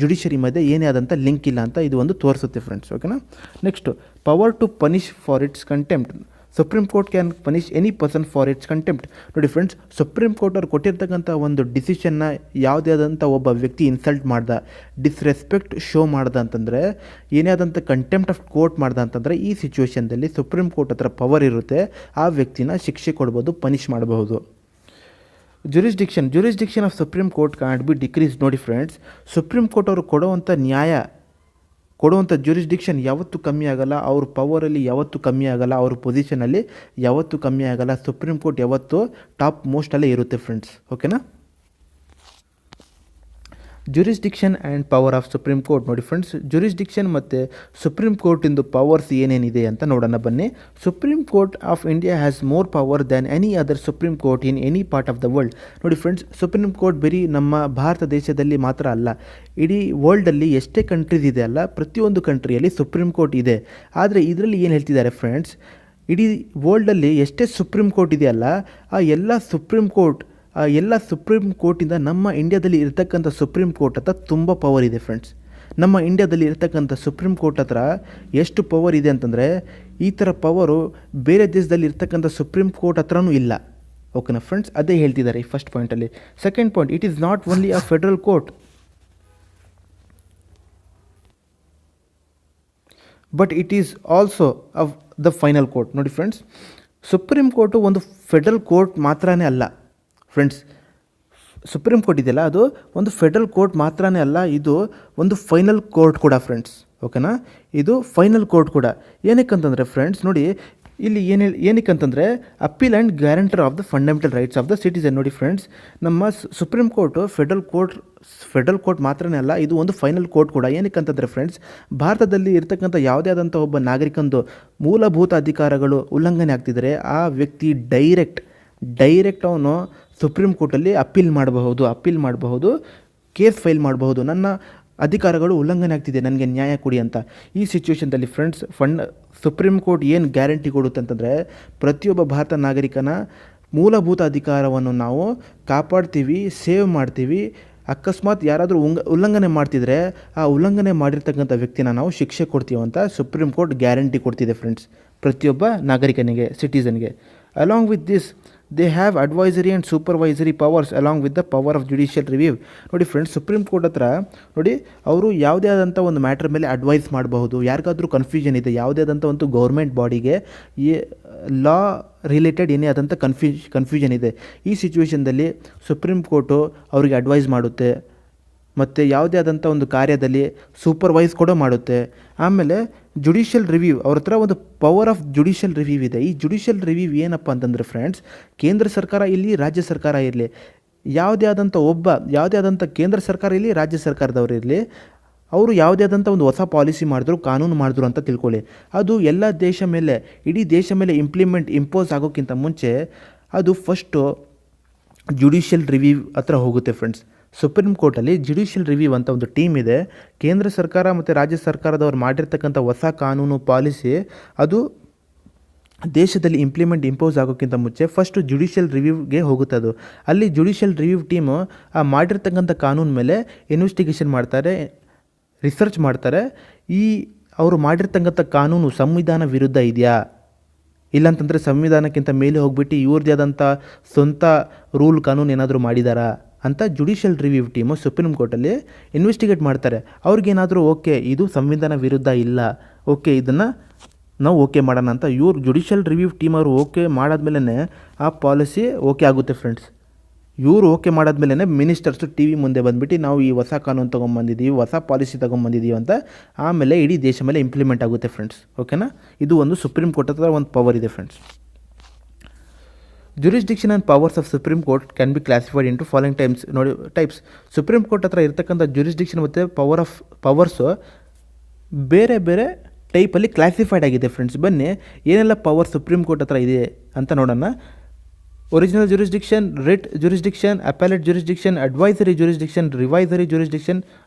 ಜುಡಿಷರಿ ಮಧ್ಯೆ ಏನೇ ಆದಂಥ ಲಿಂಕ್ ಇಲ್ಲ ಅಂತ ಇದು ಒಂದು ತೋರಿಸುತ್ತೆ ಫ್ರೆಂಡ್ಸ್. ಓಕೆನಾ? Next power to punish for its contempt. Supreme court can punish any person for its contempt. ನೋಡಿ ಫ್ರೆಂಡ್ಸ್, ಸುಪ್ರೀಂ ಕೋರ್ಟ್ ಅವ್ರು ಕೊಟ್ಟಿರ್ತಕ್ಕಂಥ ಒಂದು ಡಿಸಿಷನ್ನ ಯಾವುದೇ ಆದಂಥ ಒಬ್ಬ ವ್ಯಕ್ತಿ ಇನ್ಸಲ್ಟ್ ಮಾಡ್ದ, ಡಿಸ್ರೆಸ್ಪೆಕ್ಟ್ ಶೋ ಮಾಡ್ದ ಅಂತಂದರೆ, ಏನೇ ಆದಂಥ ಕಂಟೆಂಪ್ಟ್ ಆಫ್ ಕೋರ್ಟ್ ಮಾಡ್ದ ಅಂತಂದರೆ ಈ ಸಿಚುವೇಷನ್ದಲ್ಲಿ ಸುಪ್ರೀಂ ಕೋರ್ಟ್ ಹತ್ರ ಪವರ್ ಇರುತ್ತೆ, ಆ ವ್ಯಕ್ತಿನ ಶಿಕ್ಷೆ ಕೊಡ್ಬೋದು, ಪನಿಷ್ ಮಾಡಬಹುದು. Jurisdiction of supreme court can't be decrease. ನೋಡಿ ಫ್ರೆಂಡ್ಸ್, ಸುಪ್ರೀಂ ಕೋರ್ಟ್ ಅವರು ಕೊಡುವಂಥ ಜುರಿಸ್ಡಿಕ್ಷನ್ ಯಾವತ್ತೂ ಕಮ್ಮಿ ಆಗಲ್ಲ, ಅವ್ರ ಪವರಲ್ಲಿ ಯಾವತ್ತೂ ಕಮ್ಮಿ ಆಗಲ್ಲ, ಅವ್ರ ಪೊಸಿಷನಲ್ಲಿ ಯಾವತ್ತೂ ಕಮ್ಮಿ ಆಗಲ್ಲ. ಸುಪ್ರೀಂ ಕೋರ್ಟ್ ಯಾವತ್ತೂ ಟಾಪ್ ಮೋಸ್ಟಲ್ಲೇ ಇರುತ್ತೆ ಫ್ರೆಂಡ್ಸ್. ಓಕೆನಾ? Jurisdiction and power of supreme court. ನೋಡಿ ಫ್ರೆಂಡ್ಸ್, ಜುರಿಸ್ಡಿಕ್ಷನ್ ಮತ್ತು ಸುಪ್ರೀಂ ಕೋರ್ಟಿಂದು ಪವರ್ಸ್ ಏನೇನಿದೆ ಅಂತ ನೋಡೋಣ ಬನ್ನಿ. Supreme court of India has more power than any other supreme court in any part of the world. ನೋಡಿ ಫ್ರೆಂಡ್ಸ್, ಸುಪ್ರೀಂ ಕೋರ್ಟ್ ಬರೀ ನಮ್ಮ ಭಾರತ ದೇಶದಲ್ಲಿ ಮಾತ್ರ ಅಲ್ಲ, ಇಡೀ ವರ್ಲ್ಡಲ್ಲಿ ಎಷ್ಟೇ ಕಂಟ್ರೀಸ್ ಇದೆ ಅಲ್ಲ, ಪ್ರತಿಯೊಂದು ಕಂಟ್ರಿಯಲ್ಲಿ ಸುಪ್ರೀಂ ಕೋರ್ಟ್ ಇದೆ. ಆದರೆ ಇದರಲ್ಲಿ ಏನು ಹೇಳ್ತಿದ್ದಾರೆ ಫ್ರೆಂಡ್ಸ್, ಇಡೀ ವರ್ಲ್ಡಲ್ಲಿ ಎಷ್ಟೇ ಸುಪ್ರೀಂ ಕೋರ್ಟ್ ಇದೆಯಲ್ಲ, ಆ ಎಲ್ಲ ಸುಪ್ರೀಂ ಕೋರ್ಟಿಂದ ನಮ್ಮ ಇಂಡಿಯಾದಲ್ಲಿ ಇರ್ತಕ್ಕಂಥ ಸುಪ್ರೀಂ ಕೋರ್ಟ್ ಹತ್ರ ತುಂಬ ಪವರ್ ಇದೆ ಫ್ರೆಂಡ್ಸ್. ನಮ್ಮ ಇಂಡಿಯಾದಲ್ಲಿ ಇರ್ತಕ್ಕಂಥ ಸುಪ್ರೀಂ ಕೋರ್ಟ್ ಹತ್ರ ಎಷ್ಟು ಪವರ್ ಇದೆ ಅಂತಂದರೆ, ಈ ಥರ ಪವರು ಬೇರೆ ದೇಶದಲ್ಲಿ ಇರ್ತಕ್ಕಂಥ ಸುಪ್ರೀಂ ಕೋರ್ಟ್ ಹತ್ರನೂ ಇಲ್ಲ. ಓಕೆನಾ ಫ್ರೆಂಡ್ಸ್? ಅದೇ ಹೇಳ್ತಿದ್ದಾರೆ ಈ ಫಸ್ಟ್ ಪಾಯಿಂಟಲ್ಲಿ. Second point, it is not only a federal court but it is also a the final court. ನೋಡಿ ಫ್ರೆಂಡ್ಸ್, ಸುಪ್ರೀಂ ಕೋರ್ಟು ಒಂದು ಫೆಡರಲ್ ಕೋರ್ಟ್ ಮಾತ್ರನೇ ಅಲ್ಲ ಫ್ರೆಂಡ್ಸ್. ಸುಪ್ರೀಂ ಕೋರ್ಟ್ ಇದೆಯಲ್ಲ, ಅದು ಒಂದು ಫೆಡರಲ್ ಕೋರ್ಟ್ ಮಾತ್ರನೇ ಅಲ್ಲ, ಇದು ಒಂದು ಫೈನಲ್ ಕೋರ್ಟ್ ಕೂಡ ಫ್ರೆಂಡ್ಸ್. ಓಕೆನಾ? ಇದು ಫೈನಲ್ ಕೋರ್ಟ್ ಕೂಡ. ಏನಕ್ಕಂತಂದರೆ ಫ್ರೆಂಡ್ಸ್, ನೋಡಿ ಇಲ್ಲಿ ಏನಕ್ಕಂತಂದರೆ appeal and guarantor of the fundamental rights of the citizen. ನೋಡಿ ಫ್ರೆಂಡ್ಸ್, ನಮ್ಮ ಸುಪ್ರೀಂ ಕೋರ್ಟು ಫೆಡರಲ್ ಕೋರ್ಟ್ ಮಾತ್ರನೇ ಅಲ್ಲ, ಇದು ಒಂದು ಫೈನಲ್ ಕೋರ್ಟ್ ಕೂಡ. ಏನಕ್ಕಂತಂದರೆ ಫ್ರೆಂಡ್ಸ್, ಭಾರತದಲ್ಲಿ ಇರ್ತಕ್ಕಂಥ ಯಾವುದೇ ಆದಂಥ ಒಬ್ಬ ನಾಗರಿಕಂದು ಮೂಲಭೂತ ಅಧಿಕಾರಗಳು ಉಲ್ಲಂಘನೆ ಆಗ್ತಿದ್ರೆ ಆ ವ್ಯಕ್ತಿ ಡೈರೆಕ್ಟ್ ಅವನು ಸುಪ್ರೀಂ ಕೋರ್ಟಲ್ಲಿ ಅಪೀಲ್ ಮಾಡಬಹುದು, ಕೇಸ್ ಫೈಲ್ ಮಾಡಬಹುದು, ನನ್ನ ಅಧಿಕಾರಗಳು ಉಲ್ಲಂಘನೆ ಆಗ್ತಿದೆ, ನನಗೆ ನ್ಯಾಯ ಕೊಡಿ ಅಂತ. ಈ ಸಿಚುವೇಷನ್ದಲ್ಲಿ ಫ್ರೆಂಡ್ಸ್, ಸುಪ್ರೀಂ ಕೋರ್ಟ್ ಏನು ಗ್ಯಾರಂಟಿ ಕೊಡುತ್ತೆ ಅಂತಂದರೆ, ಪ್ರತಿಯೊಬ್ಬ ಭಾರತ ನಾಗರಿಕನ ಮೂಲಭೂತ ಅಧಿಕಾರವನ್ನು ನಾವು ಕಾಪಾಡ್ತೀವಿ, ಸೇವ್ ಮಾಡ್ತೀವಿ. ಅಕಸ್ಮಾತ್ ಯಾರಾದರೂ ಉಲ್ಲಂಘನೆ ಮಾಡ್ತಿದ್ರೆ ಆ ಉಲ್ಲಂಘನೆ ಮಾಡಿರ್ತಕ್ಕಂಥ ವ್ಯಕ್ತಿನ ನಾವು ಶಿಕ್ಷೆ ಕೊಡ್ತೀವಿ ಅಂತ ಸುಪ್ರೀಂ ಕೋರ್ಟ್ ಗ್ಯಾರಂಟಿ ಕೊಡ್ತಿದೆ ಫ್ರೆಂಡ್ಸ್, ಪ್ರತಿಯೊಬ್ಬ ನಾಗರಿಕನಿಗೆ, ಸಿಟಿಸನ್ಗೆ. Along with this they have advisory and supervisory powers along with the power of judicial review. ನೋಡಿ ಫ್ರೆಂಡ್ಸ್, ಸುಪ್ರೀಂ ಕೋರ್ಟ್ ಹತ್ರ ನೋಡಿ ಅವರು ಯಾವುದೇ ಆದಂಥ ಒಂದು ಮ್ಯಾಟ್ರ್ ಮೇಲೆ ಅಡ್ವೈಸ್ ಮಾಡಬಹುದು. ಯಾರಿಗಾದ್ರೂ ಕನ್ಫ್ಯೂಷನ್ ಇದೆ, ಯಾವುದೇ ಆದಂಥ ಒಂದು ಗೌರ್ಮೆಂಟ್ ಬಾಡಿಗೆ ಲಾ ರಿಲೇಟೆಡ್ ಏನೇ ಆದಂಥ ಕನ್ಫ್ಯೂಷನ್ ಇದೆ, ಈ ಸಿಚುವೇಷನ್ದಲ್ಲಿ ಸುಪ್ರೀಂ ಕೋರ್ಟು ಅವರಿಗೆ ಅಡ್ವೈಸ್ ಮಾಡುತ್ತೆ, ಮತ್ತು ಯಾವುದೇ ಆದಂಥ ಒಂದು ಕಾರ್ಯದಲ್ಲಿ ಸೂಪರ್ವೈಸ್ ಕೂಡ ಮಾಡುತ್ತೆ. ಆಮೇಲೆ ಜುಡಿಷಿಯಲ್ ರಿವ್ಯೂ, ಅವ್ರ ಹತ್ರ ಒಂದು ಪವರ್ ಆಫ್ ಜುಡಿಷಿಯಲ್ ರಿವ್ಯೂ ಇದೆ. ಈ ಜುಡಿಷಿಯಲ್ ರಿವ್ಯೂ ಏನಪ್ಪ ಅಂತಂದರೆ ಫ್ರೆಂಡ್ಸ್, ಕೇಂದ್ರ ಸರ್ಕಾರ ಇರಲಿ, ರಾಜ್ಯ ಸರ್ಕಾರ ಇರಲಿ, ಯಾವುದೇ ಆದಂಥ ಕೇಂದ್ರ ಸರ್ಕಾರ ಇರಲಿ, ರಾಜ್ಯ ಸರ್ಕಾರದವರು ಇರಲಿ, ಅವರು ಯಾವುದೇ ಆದಂಥ ಒಂದು ಹೊಸ ಪಾಲಿಸಿ ಮಾಡಿದ್ರು, ಕಾನೂನು ಮಾಡಿದ್ರು ಅಂತ ತಿಳ್ಕೊಳ್ಳಿ, ಅದು ಎಲ್ಲ ಇಡೀ ದೇಶ ಮೇಲೆ ಇಂಪೋಸ್ ಆಗೋಕ್ಕಿಂತ ಮುಂಚೆ ಅದು ಫಸ್ಟು ಜುಡಿಷಿಯಲ್ ರಿವ್ಯೂ ಹತ್ರ ಹೋಗುತ್ತೆ ಫ್ರೆಂಡ್ಸ್. ಸುಪ್ರೀಂ ಕೋರ್ಟಲ್ಲಿ ಜುಡಿಷಿಯಲ್ ರಿವ್ಯೂ ಅಂತ ಒಂದು ಟೀಮ್ ಇದೆ. ಕೇಂದ್ರ ಸರ್ಕಾರ ಮತ್ತು ರಾಜ್ಯ ಸರ್ಕಾರದವ್ರು ಮಾಡಿರ್ತಕ್ಕಂಥ ಹೊಸ ಕಾನೂನು ಪಾಲಿಸಿ ಅದು ದೇಶದಲ್ಲಿ ಇಂಪೋಸ್ ಆಗೋಕ್ಕಿಂತ ಮುಂಚೆ ಫಸ್ಟು ಜುಡಿಷಿಯಲ್ ರಿವ್ಯೂಗೆ ಹೋಗುತ್ತೆ. ಅದು ಅಲ್ಲಿ ಜುಡಿಷಿಯಲ್ ರಿವ್ಯೂ ಟೀಮು ಆ ಮಾಡಿರ್ತಕ್ಕಂಥ ಕಾನೂನು ಮೇಲೆ ಇನ್ವೆಸ್ಟಿಗೇಷನ್ ಮಾಡ್ತಾರೆ, ರಿಸರ್ಚ್ ಮಾಡ್ತಾರೆ. ಅವರು ಮಾಡಿರ್ತಕ್ಕಂಥ ಕಾನೂನು ಸಂವಿಧಾನ ವಿರುದ್ಧ ಇದೆಯಾ, ಇಲ್ಲಾಂತಂದರೆ ಸಂವಿಧಾನಕ್ಕಿಂತ ಮೇಲೆ ಹೋಗ್ಬಿಟ್ಟು ಇವ್ರದ್ದೇ ಆದಂಥ ಸ್ವಂತ ರೂಲ್ ಕಾನೂನು ಏನಾದರೂ ಮಾಡಿದಾರಾ ಅಂತ ಜುಡಿಷಿಯಲ್ ರಿವ್ಯೂ ಟೀಮು ಸುಪ್ರೀಂ ಕೋರ್ಟಲ್ಲಿ ಇನ್ವೆಸ್ಟಿಗೇಟ್ ಮಾಡ್ತಾರೆ. ಅವ್ರಿಗೇನಾದರೂ ಓಕೆ ಇದು ಸಂವಿಧಾನ ವಿರುದ್ಧ ಇಲ್ಲ, ಓಕೆ ಇದನ್ನು ನಾವು ಓಕೆ ಮಾಡೋಣ ಅಂತ ಜುಡಿಷಿಯಲ್ ರಿವ್ಯೂ ಟೀಮ್ ಅವರು ಓಕೆ ಮಾಡಾದ್ಮೇಲೆ ಆ ಪಾಲಿಸಿ ಓಕೆ ಆಗುತ್ತೆ ಫ್ರೆಂಡ್ಸ್. ಇವರು ಓಕೆ ಮಾಡಾದ್ಮೇಲೆ ಮಿನಿಸ್ಟರ್ಸು ಟಿ ವಿ ಮುಂದೆ ಬಂದುಬಿಟ್ಟು ನಾವು ಈ ಹೊಸ ಕಾನೂನು ತೊಗೊಂಬಂದಿದ್ದೀವಿ, ಹೊಸ ಪಾಲಿಸಿ ತೊಗೊಂಬಂದಿದ್ದೀವಿ ಅಂತ ಆಮೇಲೆ ಇಡೀ ದೇಶ ಮೇಲೆ ಇಂಪ್ಲಿಮೆಂಟ್ ಆಗುತ್ತೆ ಫ್ರೆಂಡ್ಸ್. ಓಕೆನಾ? ಇದು ಒಂದು ಸುಪ್ರೀಂ ಕೋರ್ಟ್ ಹತ್ರ ಒಂದು ಪವರ್ ಇದೆ friends. Jurisdiction and powers of supreme court can be classified into following types. Supreme court ಹತ್ರ ಇರ್ತಕ್ಕಂಥ ಜುರಿಸ್ಡಿಕ್ಷನ್ ಮತ್ತು ಪವರ್ಸು ಬೇರೆ ಬೇರೆ ಟೈಪಲ್ಲಿ ಕ್ಲಾಸಿಫೈಡ್ ಆಗಿದೆ ಫ್ರೆಂಡ್ಸ್. ಬನ್ನಿ ಏನೆಲ್ಲ ಪವರ್ ಸುಪ್ರೀಂ ಕೋರ್ಟ್ ಹತ್ರ ಇದೆ ಅಂತ ನೋಡೋಣ. Original jurisdiction, writ jurisdiction, appellate jurisdiction, advisory jurisdiction, revisory jurisdiction,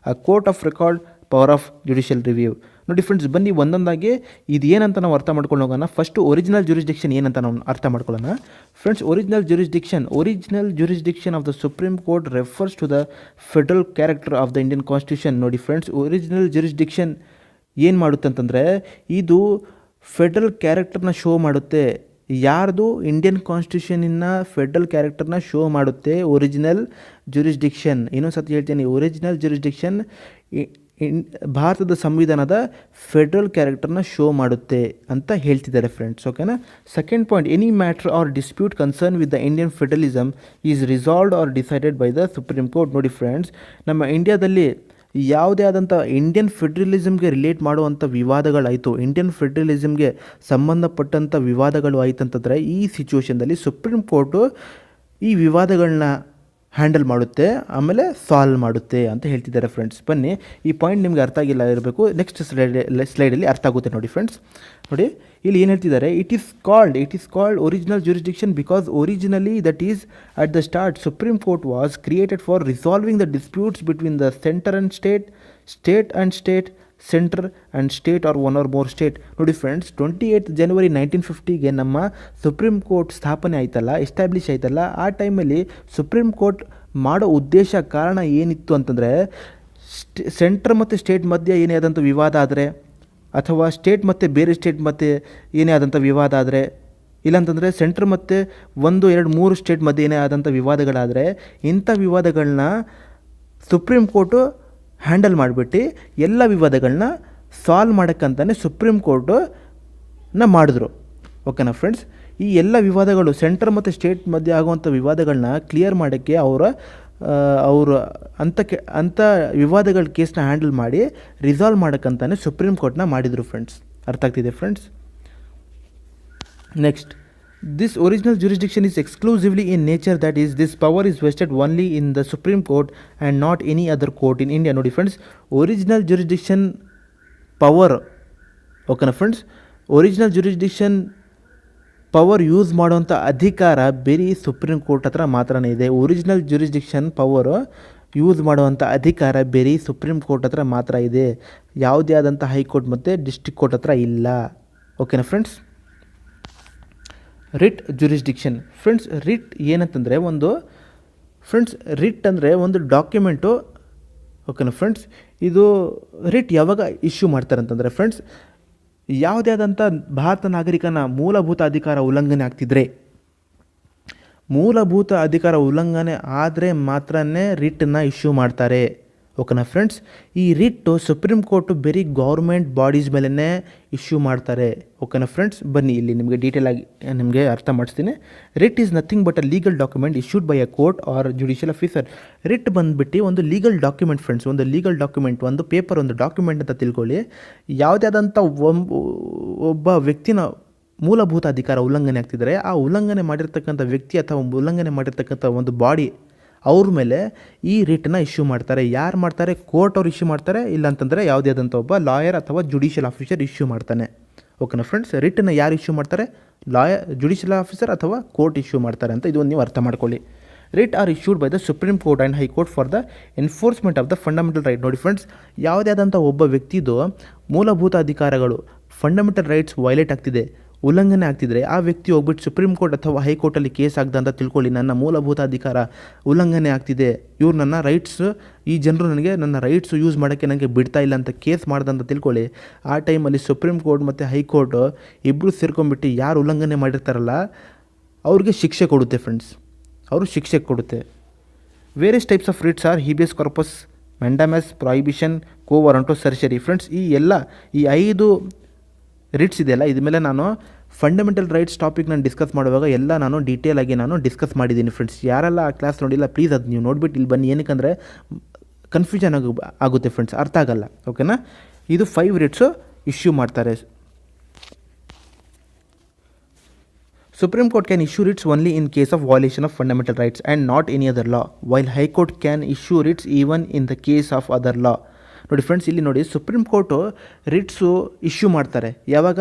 court of record, power of judicial review. ನೋಡಿ ಫ್ರೆಂಡ್ಸ್, ಬನ್ನಿ ಒಂದೊಂದಾಗಿ ಇದು ಏನಂತ ನಾವು ಅರ್ಥ ಮಾಡ್ಕೊಂಡು ಹೋಗೋಣ. ಫಸ್ಟು ಒರಿಜಿನಲ್ ಜುರಿಸ್ಡಿಕ್ಷನ್ ಏನಂತ ನಾವು ಅರ್ಥ ಮಾಡ್ಕೊಳ್ಳೋಣ. Friends, original jurisdiction of the supreme court refers to the federal character of the Indian constitution. ನೋಡಿ ಫ್ರೆಂಡ್ಸ್, ಒರಿಜಿನಲ್ ಜುರಿಸ್ಡಿಕ್ಷನ್ ಏನು ಮಾಡುತ್ತೆ ಅಂತಂದರೆ ಇದು ಫೆಡರಲ್ ಕ್ಯಾರೆಕ್ಟರ್ನ ಶೋ ಮಾಡುತ್ತೆ. ಯಾರ್ದು? ಇಂಡಿಯನ್ ಕಾನ್ಸ್ಟಿಟ್ಯೂಷನಿನ ಫೆಡರಲ್ ಕ್ಯಾರೆಕ್ಟರ್ನ ಶೋ ಮಾಡುತ್ತೆ ಒರಿಜಿನಲ್ ಜುರಿಸ್ಡಿಕ್ಷನ್. ಇನ್ನೊಂದು ಸತಿ ಹೇಳ್ತೀನಿ, ಒರಿಜಿನಲ್ ಜುರಿಸ್ಡಿಕ್ಷನ್ ಭಾರತದ ಸಂವಿಧಾನದ ಫೆಡರಲ್ ಕ್ಯಾರೆಕ್ಟರ್ನ ಶೋ ಮಾಡುತ್ತೆ ಅಂತ ಹೇಳ್ತಿದ್ದಾರೆ ಫ್ರೆಂಡ್ಸ್. ಓಕೆನಾ. Second point, any matter or dispute concern with the Indian federalism is resolved or decided by the supreme court. ನೋಡಿ ಫ್ರೆಂಡ್ಸ್, ನಮ್ಮ ಇಂಡಿಯಾದಲ್ಲಿ ಯಾವುದೇ ಆದಂಥ ಇಂಡಿಯನ್ ಫೆಡರಲಿಸಮ್ಗೆ ರಿಲೇಟ್ ಮಾಡುವಂಥ ವಿವಾದಗಳಾಯಿತು, ಇಂಡಿಯನ್ ಫೆಡರಲಿಸಮ್ಗೆ ಸಂಬಂಧಪಟ್ಟಂಥ ವಿವಾದಗಳು ಆಯಿತು ಅಂತಂದರೆ ಈ ಸಿಚುವೇಷನ್ದಲ್ಲಿ ಸುಪ್ರೀಂ ಕೋರ್ಟು ಈ ವಿವಾದಗಳನ್ನ ಹ್ಯಾಂಡಲ್ ಮಾಡುತ್ತೆ, ಆಮೇಲೆ ಸಾಲ್ವ್ ಮಾಡುತ್ತೆ ಅಂತ ಹೇಳ್ತಿದ್ದಾರೆ ಫ್ರೆಂಡ್ಸ್. ಬನ್ನಿ, ಈ ಪಾಯಿಂಟ್ ನಿಮಗೆ ಅರ್ಥ ಆಗಿಲ್ಲ ಇರಬೇಕು, ನೆಕ್ಸ್ಟ್ ಸ್ಲೈಡಲ್ಲಿ ಅರ್ಥ ಆಗುತ್ತೆ ನೋಡಿ ಫ್ರೆಂಡ್ಸ್. ನೋಡಿ ಇಲ್ಲಿ ಏನು ಹೇಳ್ತಿದ್ದಾರೆ, it is called original jurisdiction because originally that is at the start Supreme Court was created for resolving the disputes between the centre and state, centre and state are one or more state. ನೋಡಿ friends, 28 ಜನವರಿ 1950ಗೆ ನಮ್ಮ Supreme court ಸ್ಥಾಪನೆ ಆಯ್ತಲ್ಲ, establish ಆಯ್ತಲ್ಲ, ಆ ಟೈಮಲ್ಲಿ supreme court ಮಾಡೋ ಉದ್ದೇಶ ಕಾರಣ ಏನಿತ್ತು ಅಂತಂದರೆ ಸೆಂಟರ್ ಮತ್ತು ಸ್ಟೇಟ್ ಮಧ್ಯೆ ಏನೇ ಆದಂಥ ವಿವಾದ ಆದರೆ, ಅಥವಾ ಸ್ಟೇಟ್ ಮತ್ತು ಬೇರೆ ಸ್ಟೇಟ್ ಮತ್ತು ಏನೇ ಆದಂಥ ವಿವಾದ ಆದರೆ, ಇಲ್ಲಾಂತಂದರೆ ಸೆಂಟ್ರ್ ಮತ್ತು 1, 2, 3 ಸ್ಟೇಟ್ ಮಧ್ಯೆ ಏನೇ ಆದಂಥ ವಿವಾದಗಳಾದರೆ ಇಂಥ ವಿವಾದಗಳನ್ನ ಸುಪ್ರೀಂ ಕೋರ್ಟು ಹ್ಯಾಂಡಲ್ ಮಾಡಿಬಿಟ್ಟು ಎಲ್ಲ ವಿವಾದಗಳನ್ನ ಸಾಲ್ವ್ ಮಾಡೋಕ್ಕಂತಾನೆ ಸುಪ್ರೀಂ ಕೋರ್ಟನ್ನ ಮಾಡಿದ್ರು. ಓಕೆನಾ ಫ್ರೆಂಡ್ಸ್, ಈ ಎಲ್ಲ ವಿವಾದಗಳು ಸೆಂಟರ್ ಮತ್ತು ಸ್ಟೇಟ್ ಮಧ್ಯೆ ಆಗುವಂಥ ವಿವಾದಗಳನ್ನ ಕ್ಲಿಯರ್ ಮಾಡೋಕ್ಕೆ ಅವರು ಅಂಥ ವಿವಾದಗಳ ಕೇಸ್ನ ಹ್ಯಾಂಡಲ್ ಮಾಡಿ ರಿಸಾಲ್ವ್ ಮಾಡೋಕ್ಕಂತಾನೆ ಸುಪ್ರೀಂ ಕೋರ್ಟ್ನ ಮಾಡಿದರು ಫ್ರೆಂಡ್ಸ್. ಅರ್ಥ ಆಗ್ತಿದೆ friends. Next, this original jurisdiction is exclusively in nature, that is this power is vested only in the Supreme Court and not any other court in India. ನೋಡಿ friends, original jurisdiction power, ಓಕೆನಾ friends, original jurisdiction power use ಮಾಡುವಂಥ ಅಧಿಕಾರ ಬೇರೆ supreme court ಹತ್ರ ಮಾತ್ರನೇ ಇದೆ. Original jurisdiction power use ಮಾಡುವಂಥ ಅಧಿಕಾರ ಬೇರೆ ಸುಪ್ರೀಂ ಕೋರ್ಟ್ ಹತ್ರ ಮಾತ್ರ ಇದೆ, ಯಾವುದೇ ಆದಂಥ ಹೈಕೋರ್ಟ್ ಮತ್ತು ಡಿಸ್ಟ್ರಿಕ್ಟ್ ಕೋರ್ಟ್ ಹತ್ರ ಇಲ್ಲ. ಓಕೆನಾ friends. Writ jurisdiction. Friends, writ ಏನಂತಂದರೆ ರಿಟ್ ಅಂದರೆ ಒಂದು ಡಾಕ್ಯುಮೆಂಟು. ಓಕೆನಾ ಫ್ರೆಂಡ್ಸ್, ಇದು ರಿಟ್ ಯಾವಾಗ ಇಶ್ಯೂ ಮಾಡ್ತಾರೆ ಅಂತಂದರೆ ಫ್ರೆಂಡ್ಸ್, ಯಾವುದೇ ಆದಂಥ ಭಾರತ ನಾಗರಿಕನ ಮೂಲಭೂತ ಅಧಿಕಾರ ಉಲ್ಲಂಘನೆ ಆಗ್ತಿದ್ರೆ, ಮೂಲಭೂತ ಅಧಿಕಾರ ಉಲ್ಲಂಘನೆ ಆದರೆ ಮಾತ್ರನೇ ರಿಟ್ಟನ್ನು ಇಶ್ಯೂ ಮಾಡ್ತಾರೆ. ಓಕೆನಾ ಫ್ರೆಂಡ್ಸ್, ಈ ರಿಟ್ಟು ಸುಪ್ರೀಂ ಕೋರ್ಟು ಬರೀ ಗೌರ್ಮೆಂಟ್ ಬಾಡೀಸ್ ಮೇಲೇ ಇಶ್ಯೂ ಮಾಡ್ತಾರೆ. ಓಕೆನಾ ಫ್ರೆಂಡ್ಸ್, ಬನ್ನಿ ಇಲ್ಲಿ ನಿಮಗೆ ಡೀಟೇಲಾಗಿ ನಿಮಗೆ ಅರ್ಥ ಮಾಡಿಸ್ತೀನಿ. Writ is nothing but a legal document issued by a court or judicial officer. Writ ಬಂದುಬಿಟ್ಟು ಒಂದು ಲೀಗಲ್ ಡಾಕ್ಯುಮೆಂಟ್ ಫ್ರೆಂಡ್ಸ್, ಒಂದು ಲೀಗಲ್ ಡಾಕ್ಯುಮೆಂಟ್, ಒಂದು ಪೇಪರ್, ಒಂದು ಡಾಕ್ಯುಮೆಂಟ್ ಅಂತ ತಿಳ್ಕೊಳ್ಳಿ. ಯಾವುದೇ ಆದಂಥ ಒಬ್ಬ ವ್ಯಕ್ತಿನ ಮೂಲಭೂತ ಅಧಿಕಾರ ಉಲ್ಲಂಘನೆ ಆಗ್ತಿದ್ದಾರೆ, ಆ ಉಲ್ಲಂಘನೆ ಮಾಡಿರ್ತಕ್ಕಂಥ ವ್ಯಕ್ತಿ ಅಥವಾ ಉಲ್ಲಂಘನೆ ಮಾಡಿರ್ತಕ್ಕಂಥ ಒಂದು ಬಾಡಿ ಅವ್ರ ಮೇಲೆ ಈ ರಿಟನ್ನ ಇಶ್ಯೂ ಮಾಡ್ತಾರೆ. ಯಾರು ಮಾಡ್ತಾರೆ? ಕೋರ್ಟ್ ಅವ್ರು ಇಶ್ಯೂ ಮಾಡ್ತಾರೆ, ಇಲ್ಲಾಂತಂದರೆ ಯಾವುದೇ ಆದಂಥ ಒಬ್ಬ ಲಾಯರ್ ಅಥವಾ ಜುಡಿಷಿಯಲ್ ಆಫೀಸರ್ ಇಶ್ಯೂ ಮಾಡ್ತಾನೆ. ಓಕೆನಾ ಫ್ರೆಂಡ್ಸ್, ರಿಟನ್ನು ಯಾರು ಇಶ್ಯೂ ಮಾಡ್ತಾರೆ? ಜುಡಿಷಿಯಲ್ ಆಫೀಸರ್ ಅಥವಾ ಕೋರ್ಟ್ ಇಶ್ಯೂ ಮಾಡ್ತಾರೆ ಅಂತ ಇದೊಂದು ನೀವು ಅರ್ಥ ಮಾಡ್ಕೊಳ್ಳಿ. Writ are issued by the supreme court and high court for the enforcement of the fundamental right. ನೋಡಿ ಫ್ರೆಂಡ್ಸ್, ಯಾವುದೇ ಆದಂಥ ಒಬ್ಬ ವ್ಯಕ್ತಿದು ಮೂಲಭೂತ ಅಧಿಕಾರಗಳು, ಫಂಡಮೆಂಟಲ್ ರೈಟ್ಸ್ ವೈಲೇಟ್ ಆಗ್ತಿದೆ, ಉಲ್ಲಂಘನೆ ಆಗ್ತಿದ್ರೆ ಆ ವ್ಯಕ್ತಿ ಹೋಗ್ಬಿಟ್ಟು ಸುಪ್ರೀಂ ಕೋರ್ಟ್ ಅಥವಾ ಹೈಕೋರ್ಟಲ್ಲಿ ಕೇಸ್ ಆಗ್ದ ಅಂತ ತಿಳ್ಕೊಳ್ಳಿ. ನನ್ನ ಮೂಲಭೂತ ಅಧಿಕಾರ ಉಲ್ಲಂಘನೆ ಆಗ್ತಿದೆ, ಇವ್ರು ನನ್ನ ರೈಟ್ಸ್, ಈ ಜನರು ನನಗೆ ನನ್ನ ರೈಟ್ಸ್ ಯೂಸ್ ಮಾಡೋಕ್ಕೆ ನನಗೆ ಬಿಡ್ತಾ ಇಲ್ಲ ಅಂತ ಕೇಸ್ ಮಾಡ್ದಂತ ತಿಳ್ಕೊಳ್ಳಿ. ಆ ಟೈಮಲ್ಲಿ ಸುಪ್ರೀಂ ಕೋರ್ಟ್ ಮತ್ತು ಹೈಕೋರ್ಟ್ ಇಬ್ಬರು ಸೇರ್ಕೊಂಡ್ಬಿಟ್ಟು ಯಾರು ಉಲ್ಲಂಘನೆ ಮಾಡಿರ್ತಾರಲ್ಲ ಅವ್ರಿಗೆ ಶಿಕ್ಷೆ ಕೊಡುತ್ತೆ ಫ್ರೆಂಡ್ಸ್, ಅವರು ಶಿಕ್ಷೆ ಕೊಡುತ್ತೆ. Various types of writs are habeas corpus, mandamus, prohibition, quo warranto, certiorari. Friends, ಈ 5 ರಿಟ್ಸ್ ಇದೆಯಲ್ಲ, ಇದ ಮೇಲೆ ನಾನು ಫಂಡಮೆಂಟಲ್ ರೈಟ್ಸ್ ಟಾಪಿಕ್ ನಾನು ಡಿಸ್ಕಸ್ ಮಾಡುವಾಗ ಎಲ್ಲ ನಾನು ಡೀಟೇಲಾಗಿ ನಾನು ಡಿಸ್ಕಸ್ ಮಾಡಿದ್ದೀನಿ ಫ್ರೆಂಡ್ಸ್. ಯಾರೆಲ್ಲ ಆ ಕ್ಲಾಸ್ ನೋಡಿಲ್ಲ ಪ್ಲೀಸ್ ಅದು ನೀವು ನೋಡಿಬಿಟ್ಟು ಇಲ್ಲಿ ಬನ್ನಿ, ಏನಕ್ಕಂದರೆ ಕನ್ಫ್ಯೂಷನ್ ಆಗುತ್ತೆ ಫ್ರೆಂಡ್ಸ್, ಅರ್ಥ ಆಗಲ್ಲ. ಓಕೆನಾ. ಇದು 5 ರಿಟ್ಸು ಇಶ್ಯೂ ಮಾಡ್ತಾರೆ. Supreme Court can issue writs only in case of violation of fundamental rights and not any other law, while High Court can issue writs even in the case of other law. ನೋಡಿ friends, ಇಲ್ಲಿ ನೋಡಿ supreme court ರಿಟ್ಸು issue ಮಾಡ್ತಾರೆ ಯಾವಾಗ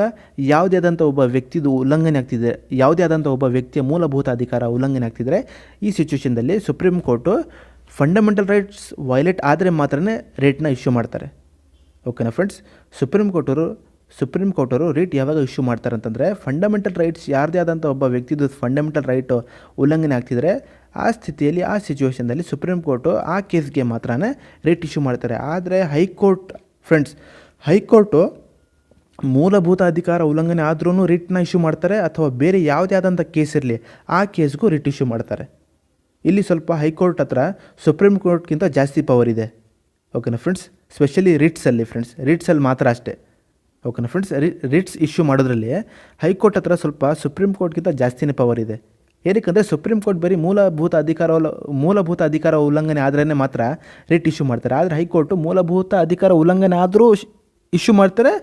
ಯಾವುದೇ ಆದಂಥ ಒಬ್ಬ ವ್ಯಕ್ತಿದು ಉಲ್ಲಂಘನೆ ಆಗ್ತಿದೆ, ಯಾವುದೇ ಆದಂಥ ಒಬ್ಬ ವ್ಯಕ್ತಿಯ ಮೂಲಭೂತ ಅಧಿಕಾರ ಉಲ್ಲಂಘನೆ ಆಗ್ತಿದ್ರೆ ಈ ಸಿಚುವೇಷನ್ದಲ್ಲಿ supreme court fundamental rights violate ಆದರೆ ಮಾತ್ರನೇ ರಿಟ್ನ ಇಶ್ಯೂ ಮಾಡ್ತಾರೆ. ಓಕೆನಾ ಫ್ರೆಂಡ್ಸ್, ಸುಪ್ರೀಂ ಕೋರ್ಟರು ರಿಟ್ ಯಾವಾಗ ಇಶ್ಯೂ ಮಾಡ್ತಾರೆ ಅಂತಂದರೆ ಫಂಡಮೆಂಟಲ್ ರೈಟ್ಸ್ ಯಾರದೇ ಆದಂಥ ಒಬ್ಬ ವ್ಯಕ್ತಿದು ಫಂಡಮೆಂಟಲ್ ರೈಟ್ ಉಲ್ಲಂಘನೆ ಆಗ್ತಿದ್ರೆ ಆ ಸ್ಥಿತಿಯಲ್ಲಿ ಆ ಸಿಚುವೇಷನ್ದಲ್ಲಿ ಸುಪ್ರೀಂ ಕೋರ್ಟು ಆ ಕೇಸ್ಗೆ ಮಾತ್ರನೇ ರಿಟ್ ಇಶ್ಯೂ ಮಾಡ್ತಾರೆ. ಆದರೆ ಹೈಕೋರ್ಟು ಮೂಲಭೂತ ಅಧಿಕಾರ ಉಲ್ಲಂಘನೆ ಆದ್ರೂ ರಿಟ್ನ ಇಶ್ಯೂ ಮಾಡ್ತಾರೆ, ಅಥವಾ ಬೇರೆ ಯಾವುದೇ ಆದಂಥ ಕೇಸ್ ಇರಲಿ ಆ ಕೇಸ್ಗೂ ರಿಟ್ ಇಶ್ಯೂ ಮಾಡ್ತಾರೆ. ಇಲ್ಲಿ ಸ್ವಲ್ಪ ಹೈಕೋರ್ಟ್ ಹತ್ರ ಸುಪ್ರೀಂ ಕೋರ್ಟ್ಗಿಂತ ಜಾಸ್ತಿ ಪವರ್ ಇದೆ. ಓಕೆನಾ ಫ್ರೆಂಡ್ಸ್, ಸ್ಪೆಷಲಿ ರಿಟ್ಸಲ್ಲಿ ಮಾತ್ರ ಅಷ್ಟೇ. ಓಕೆನಾ ಫ್ರೆಂಡ್ಸ್, ರಿಟ್ಸ್ ಇಶ್ಯೂ ಮಾಡೋದ್ರಲ್ಲಿ ಹೈಕೋರ್ಟ್ ಹತ್ರ ಸ್ವಲ್ಪ ಸುಪ್ರೀಂ ಕೋರ್ಟ್ಗಿಂತ ಜಾಸ್ತಿನೇ ಪವರ್ ಇದೆ. ಏನಕ್ಕೆ ಸುಪ್ರೀಂ ಕೋರ್ಟ್ ಬರೀ ಮೂಲಭೂತ ಅಧಿಕಾರ ಉಲ್ಲಂಘನೆ ಆದ್ರೇ ಮಾತ್ರ ರಿಟ್ ಇಶ್ಯೂ ಮಾಡ್ತಾರೆ. ಆದರೆ ಹೈಕೋರ್ಟು ಮೂಲಭೂತ ಅಧಿಕಾರ ಉಲ್ಲಂಘನೆ ಆದರೂ ಇಶ್ಯೂ ಮಾಡ್ತಾರೆ,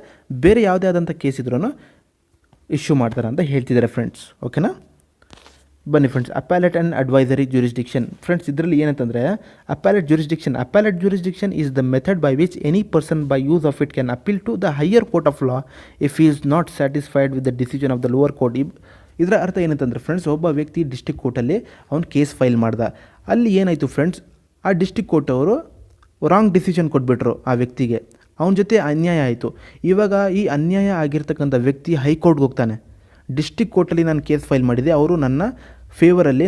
ಬೇರೆ ಯಾವುದೇ ಆದಂಥ ಕೇಸ್ ಇದ್ರೂ ಇಶ್ಯೂ ಮಾಡ್ತಾರೆ ಅಂತ ಹೇಳ್ತಿದ್ದಾರೆ ಫ್ರೆಂಡ್ಸ್. ಓಕೆನಾ, ಬನ್ನಿ friends, appellate and advisory jurisdiction. Friends, ಇದರಲ್ಲಿ ಏನಂತಂದರೆ appellate jurisdiction is the method by which any person by use of it can appeal to the higher court of law if is not satisfied with the decision of the lower court. ಇದರ ಅರ್ಥ ಏನಂತಂದರೆ friends, ಒಬ್ಬ ವ್ಯಕ್ತಿ district ಕೋರ್ಟಲ್ಲಿ ಅವ್ನು case file ಮಾಡ್ದ. ಅಲ್ಲಿ ಏನಾಯಿತು ಫ್ರೆಂಡ್ಸ್, ಆ ಡಿಸ್ಟ್ರಿಕ್ಟ್ ಕೋರ್ಟ್ ಅವರು ರಾಂಗ್ ಡಿಸಿಷನ್ ಕೊಟ್ಬಿಟ್ರು ಆ ವ್ಯಕ್ತಿಗೆ, ಅವನ ಜೊತೆ ಅನ್ಯಾಯ ಆಯಿತು. ಇವಾಗ ಈ ಅನ್ಯಾಯ ಆಗಿರ್ತಕ್ಕಂಥ ವ್ಯಕ್ತಿ ಹೈಕೋರ್ಟ್ಗೆ ಹೋಗ್ತಾನೆ. ಡಿಸ್ಟ್ರಿಕ್ಟ್ ಕೋರ್ಟಲ್ಲಿ ನಾನು ಕೇಸ್ ಫೈಲ್ ಮಾಡಿದೆ, ಅವರು ನನ್ನ ಫೇವರಲ್ಲಿ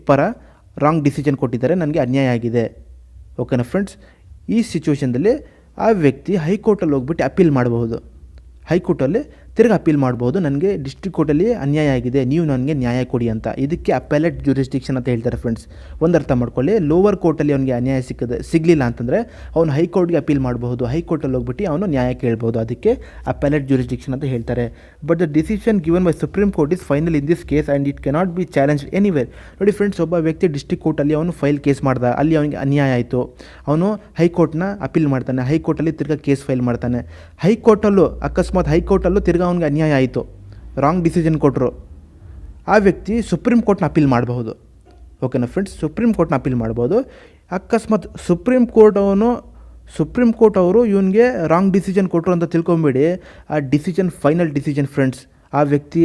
ಪರ ರಾಂಗ್ ಡಿಸಿಷನ್ ಕೊಟ್ಟಿದ್ದಾರೆ, ನನಗೆ ಅನ್ಯಾಯ ಆಗಿದೆ. ಓಕೆನಾ ಫ್ರೆಂಡ್ಸ್, ಈ ಸಿಚುವೇಷನ್ದಲ್ಲಿ ಆ ವ್ಯಕ್ತಿ ಹೈಕೋರ್ಟಲ್ಲಿ ಹೋಗ್ಬಿಟ್ಟು ಅಪೀಲ್ ಮಾಡಬಹುದು. ಹೈಕೋರ್ಟಲ್ಲಿ ತಿರ್ಗಿ ಅಪೀಲ್ ಮಾಡ್ಬೋದು, ನನಗೆ ಡಿಸ್ಟ್ರಿಕ್ಟ್ ಕೋರ್ಟಲ್ಲಿ ಅನ್ಯಾಯ ಆಗಿದೆ, ನೀವು ನನಗೆ ನ್ಯಾಯ ಕೊಡಿ ಅಂತ. ಇದಕ್ಕೆ ಅಪ್ಯಾಲೆಟ್ ಜ್ಯೂರಿಸ್ಡಿಕ್ಷನ್ ಅಂತ ಹೇಳ್ತಾರೆ ಫ್ರೆಂಡ್ಸ್. ಒಂದು ಅರ್ಥ ಮಾಡ್ಕೊಳ್ಳಿ, ಲೋವರ್ ಕೋರ್ಟಲ್ಲಿ ಅವನಿಗೆ ಅನ್ಯಾಯ ಸಿಗಲಿಲ್ಲ ಅಂತಂದರೆ ಅವನು ಹೈಕೋರ್ಟ್ಗೆ ಅಪೀಲ್ ಮಾಡಬಹುದು, ಹೈಕೋರ್ಟಲ್ಲಿ ಹೋಗ್ಬಿಟ್ಟು ಅವನು ನ್ಯಾಯ ಕೇಳ್ಬೋದು. ಅದಕ್ಕೆ ಅಪ್ಯಾಲೆಟ್ ಜ್ಯೂರಿಸ್ಡಿಕ್ಷನ್ ಅಂತ ಹೇಳ್ತಾರೆ. But the decision given by supreme court is final in this case and it cannot be challenge anywhere. ನೋಡಿ ಫ್ರೆಂಡ್ಸ್, ಒಬ್ಬ ವ್ಯಕ್ತಿ ಡಿಸ್ಟ್ರಿಕ್ಟ್ ಕೋರ್ಟಲ್ಲಿ ಅವನು ಕೇಸ್ ಮಾಡ್ದ, ಅಲ್ಲಿ ಅವನಿಗೆ ಅನ್ಯಾಯ ಆಯಿತು, ಅವನು ಹೈಕೋರ್ಟ್ನ ಅಪೀಲ್ ಮಾಡ್ತಾನೆ, ಹೈಕೋರ್ಟಲ್ಲಿ ತಿರ್ಗಾ ಕೇಸ್ ಫೈಲ್ ಮಾಡ್ತಾನೆ. ಅಕಸ್ಮಾತ್ ಹೈಕೋರ್ಟಲ್ಲೂ ತಿರ್ಗಾ ಅವ್ನಿಗೆ ಅನ್ಯಾಯ ಆಯಿತು, ರಾಂಗ್ ಡಿಸಿಷನ್ ಕೊಟ್ಟರು, ಆ ವ್ಯಕ್ತಿ ಸುಪ್ರೀಂ ಕೋರ್ಟ್ನ ಅಪೀಲ್ ಮಾಡಬಹುದು. ಓಕೆನಾ ಫ್ರೆಂಡ್ಸ್, ಸುಪ್ರೀಂ ಕೋರ್ಟ್ನ ಅಪೀಲ್ ಮಾಡ್ಬೋದು. ಅಕಸ್ಮಾತ್ ಸುಪ್ರೀಂ ಕೋರ್ಟ್ ಅವರು ಇವನಿಗೆ ರಾಂಗ್ ಡಿಸಿಷನ್ ಕೊಟ್ಟರು ಅಂತ ತಿಳ್ಕೊಂಬೇಡಿ, ಆ ಡಿಸಿಷನ್ ಫೈನಲ್ ಡಿಸಿಷನ್ ಫ್ರೆಂಡ್ಸ್. ಆ ವ್ಯಕ್ತಿ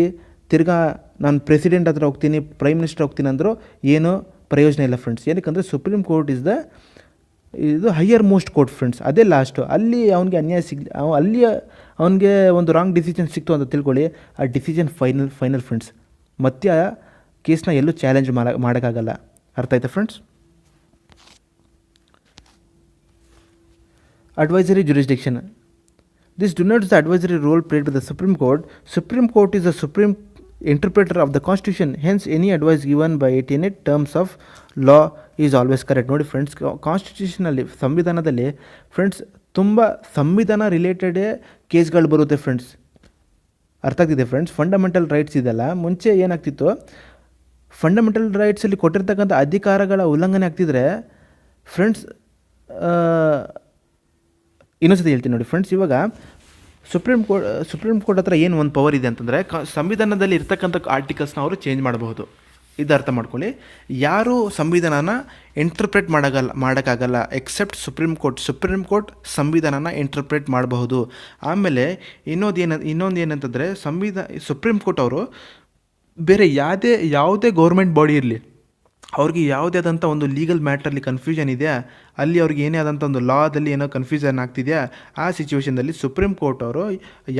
ತಿರ್ಗಾ ನಾನು ಪ್ರೆಸಿಡೆಂಟ್ ಹತ್ರ ಹೋಗ್ತೀನಿ, ಪ್ರೈಮ್ ಮಿನಿಸ್ಟರ್ ಹೋಗ್ತೀನಿ ಅಂದರೂ ಏನೂ ಪ್ರಯೋಜನ ಇಲ್ಲ ಫ್ರೆಂಡ್ಸ್. ಏನಕ್ಕೆ ಸುಪ್ರೀಂ ಕೋರ್ಟ್ ಇದು ಹೈಯರ್ ಮೋಸ್ಟ್ ಕೋರ್ಟ್ ಫ್ರೆಂಡ್ಸ್. ಅದೇ ಲಾಸ್ಟು. ಅಲ್ಲಿ ಅವನಿಗೆ ಅನ್ಯಾಯ ಅಲ್ಲಿ ಅವನಿಗೆ ಒಂದು ರಾಂಗ್ ಡಿಸಿಷನ್ ಸಿಕ್ತು ಅಂತ ತಿಳ್ಕೊಳ್ಳಿ, ಆ ಡಿಸಿಷನ್ ಫೈನಲ್ ಫ್ರೆಂಡ್ಸ್. ಮತ್ತೆ ಆ ಕೇಸ್ನ ಎಲ್ಲೂ ಚಾಲೆಂಜ್ ಮಾಡೋಕ್ಕಾಗಲ್ಲ. ಅರ್ಥ ಆಯ್ತಾ friends? Advisory jurisdiction. This denotes the advisory role played by the supreme Court. Supreme Court is the supreme interpreter of the constitution, hence any advice given by it in terms of law is always correct. ನೋಡಿ friends, ಕಾನ್ಸ್ಟಿಟ್ಯೂಷನಲ್ಲಿ ಸಂವಿಧಾನದಲ್ಲಿ friends ತುಂಬ ಸಂವಿಧಾನ ರಿಲೇಟೆಡೇ ಕೇಸ್ಗಳು ಬರುತ್ತೆ friends. ಅರ್ಥ ಆಗ್ತಿದೆ friends? Fundamental rights ಇದೆಲ್ಲ, ಮುಂಚೆ ಏನಾಗ್ತಿತ್ತು, ಫಂಡಮೆಂಟಲ್ ರೈಟ್ಸಲ್ಲಿ ಕೊಟ್ಟಿರ್ತಕ್ಕಂಥ ಅಧಿಕಾರಗಳ ಉಲ್ಲಂಘನೆ ಆಗ್ತಿದ್ರೆ ಫ್ರೆಂಡ್ಸ್, ಇನ್ನೊಂದ್ಸತಿ ಹೇಳ್ತೀನಿ ನೋಡಿ ಫ್ರೆಂಡ್ಸ್. ಇವಾಗ ಸುಪ್ರೀಂ ಕೋರ್ಟ್ ಹತ್ರ ಏನು ಒಂದು ಪವರ್ ಇದೆ ಅಂತಂದರೆ, ಸಂವಿಧಾನದಲ್ಲಿ ಇರ್ತಕ್ಕಂಥ ಆರ್ಟಿಕಲ್ಸ್ನ ಅವರು ಚೇಂಜ್ ಮಾಡಬಹುದು. ಇದು ಅರ್ಥ ಮಾಡ್ಕೊಳ್ಳಿ. ಯಾರೂ ಸಂವಿಧಾನನ ಇಂಟರ್ಪ್ರೇಟ್ ಮಾಡೋಕ್ಕಾಗಲ್ಲ ಎಕ್ಸೆಪ್ಟ್ ಸುಪ್ರೀಂ ಕೋರ್ಟ್ ಸಂವಿಧಾನನ ಇಂಟರ್ಪ್ರೇಟ್ ಮಾಡಬಹುದು. ಆಮೇಲೆ ಇನ್ನೊಂದು ಏನಂತಂದರೆ, ಸುಪ್ರೀಂ ಕೋರ್ಟ್ ಅವರು ಬೇರೆ ಯಾವುದೇ ಗೌರ್ಮೆಂಟ್ ಬಾಡಿ ಇರಲಿ, ಅವ್ರಿಗೆ ಯಾವುದೇ ಆದಂಥ ಒಂದು ಲೀಗಲ್ ಮ್ಯಾಟ್ರಲ್ಲಿ ಕನ್ಫ್ಯೂಷನ್ ಇದೆಯಾ, ಅಲ್ಲಿ ಅವ್ರಿಗೆ ಏನೇ ಆದಂಥ ಒಂದು ಲಾದಲ್ಲಿ ಏನೋ ಕನ್ಫ್ಯೂಷನ್ ಆಗ್ತಿದೆಯಾ, ಆ ಸಿಚುವೇಷನ್ದಲ್ಲಿ ಸುಪ್ರೀಂ ಕೋರ್ಟ್ ಅವರು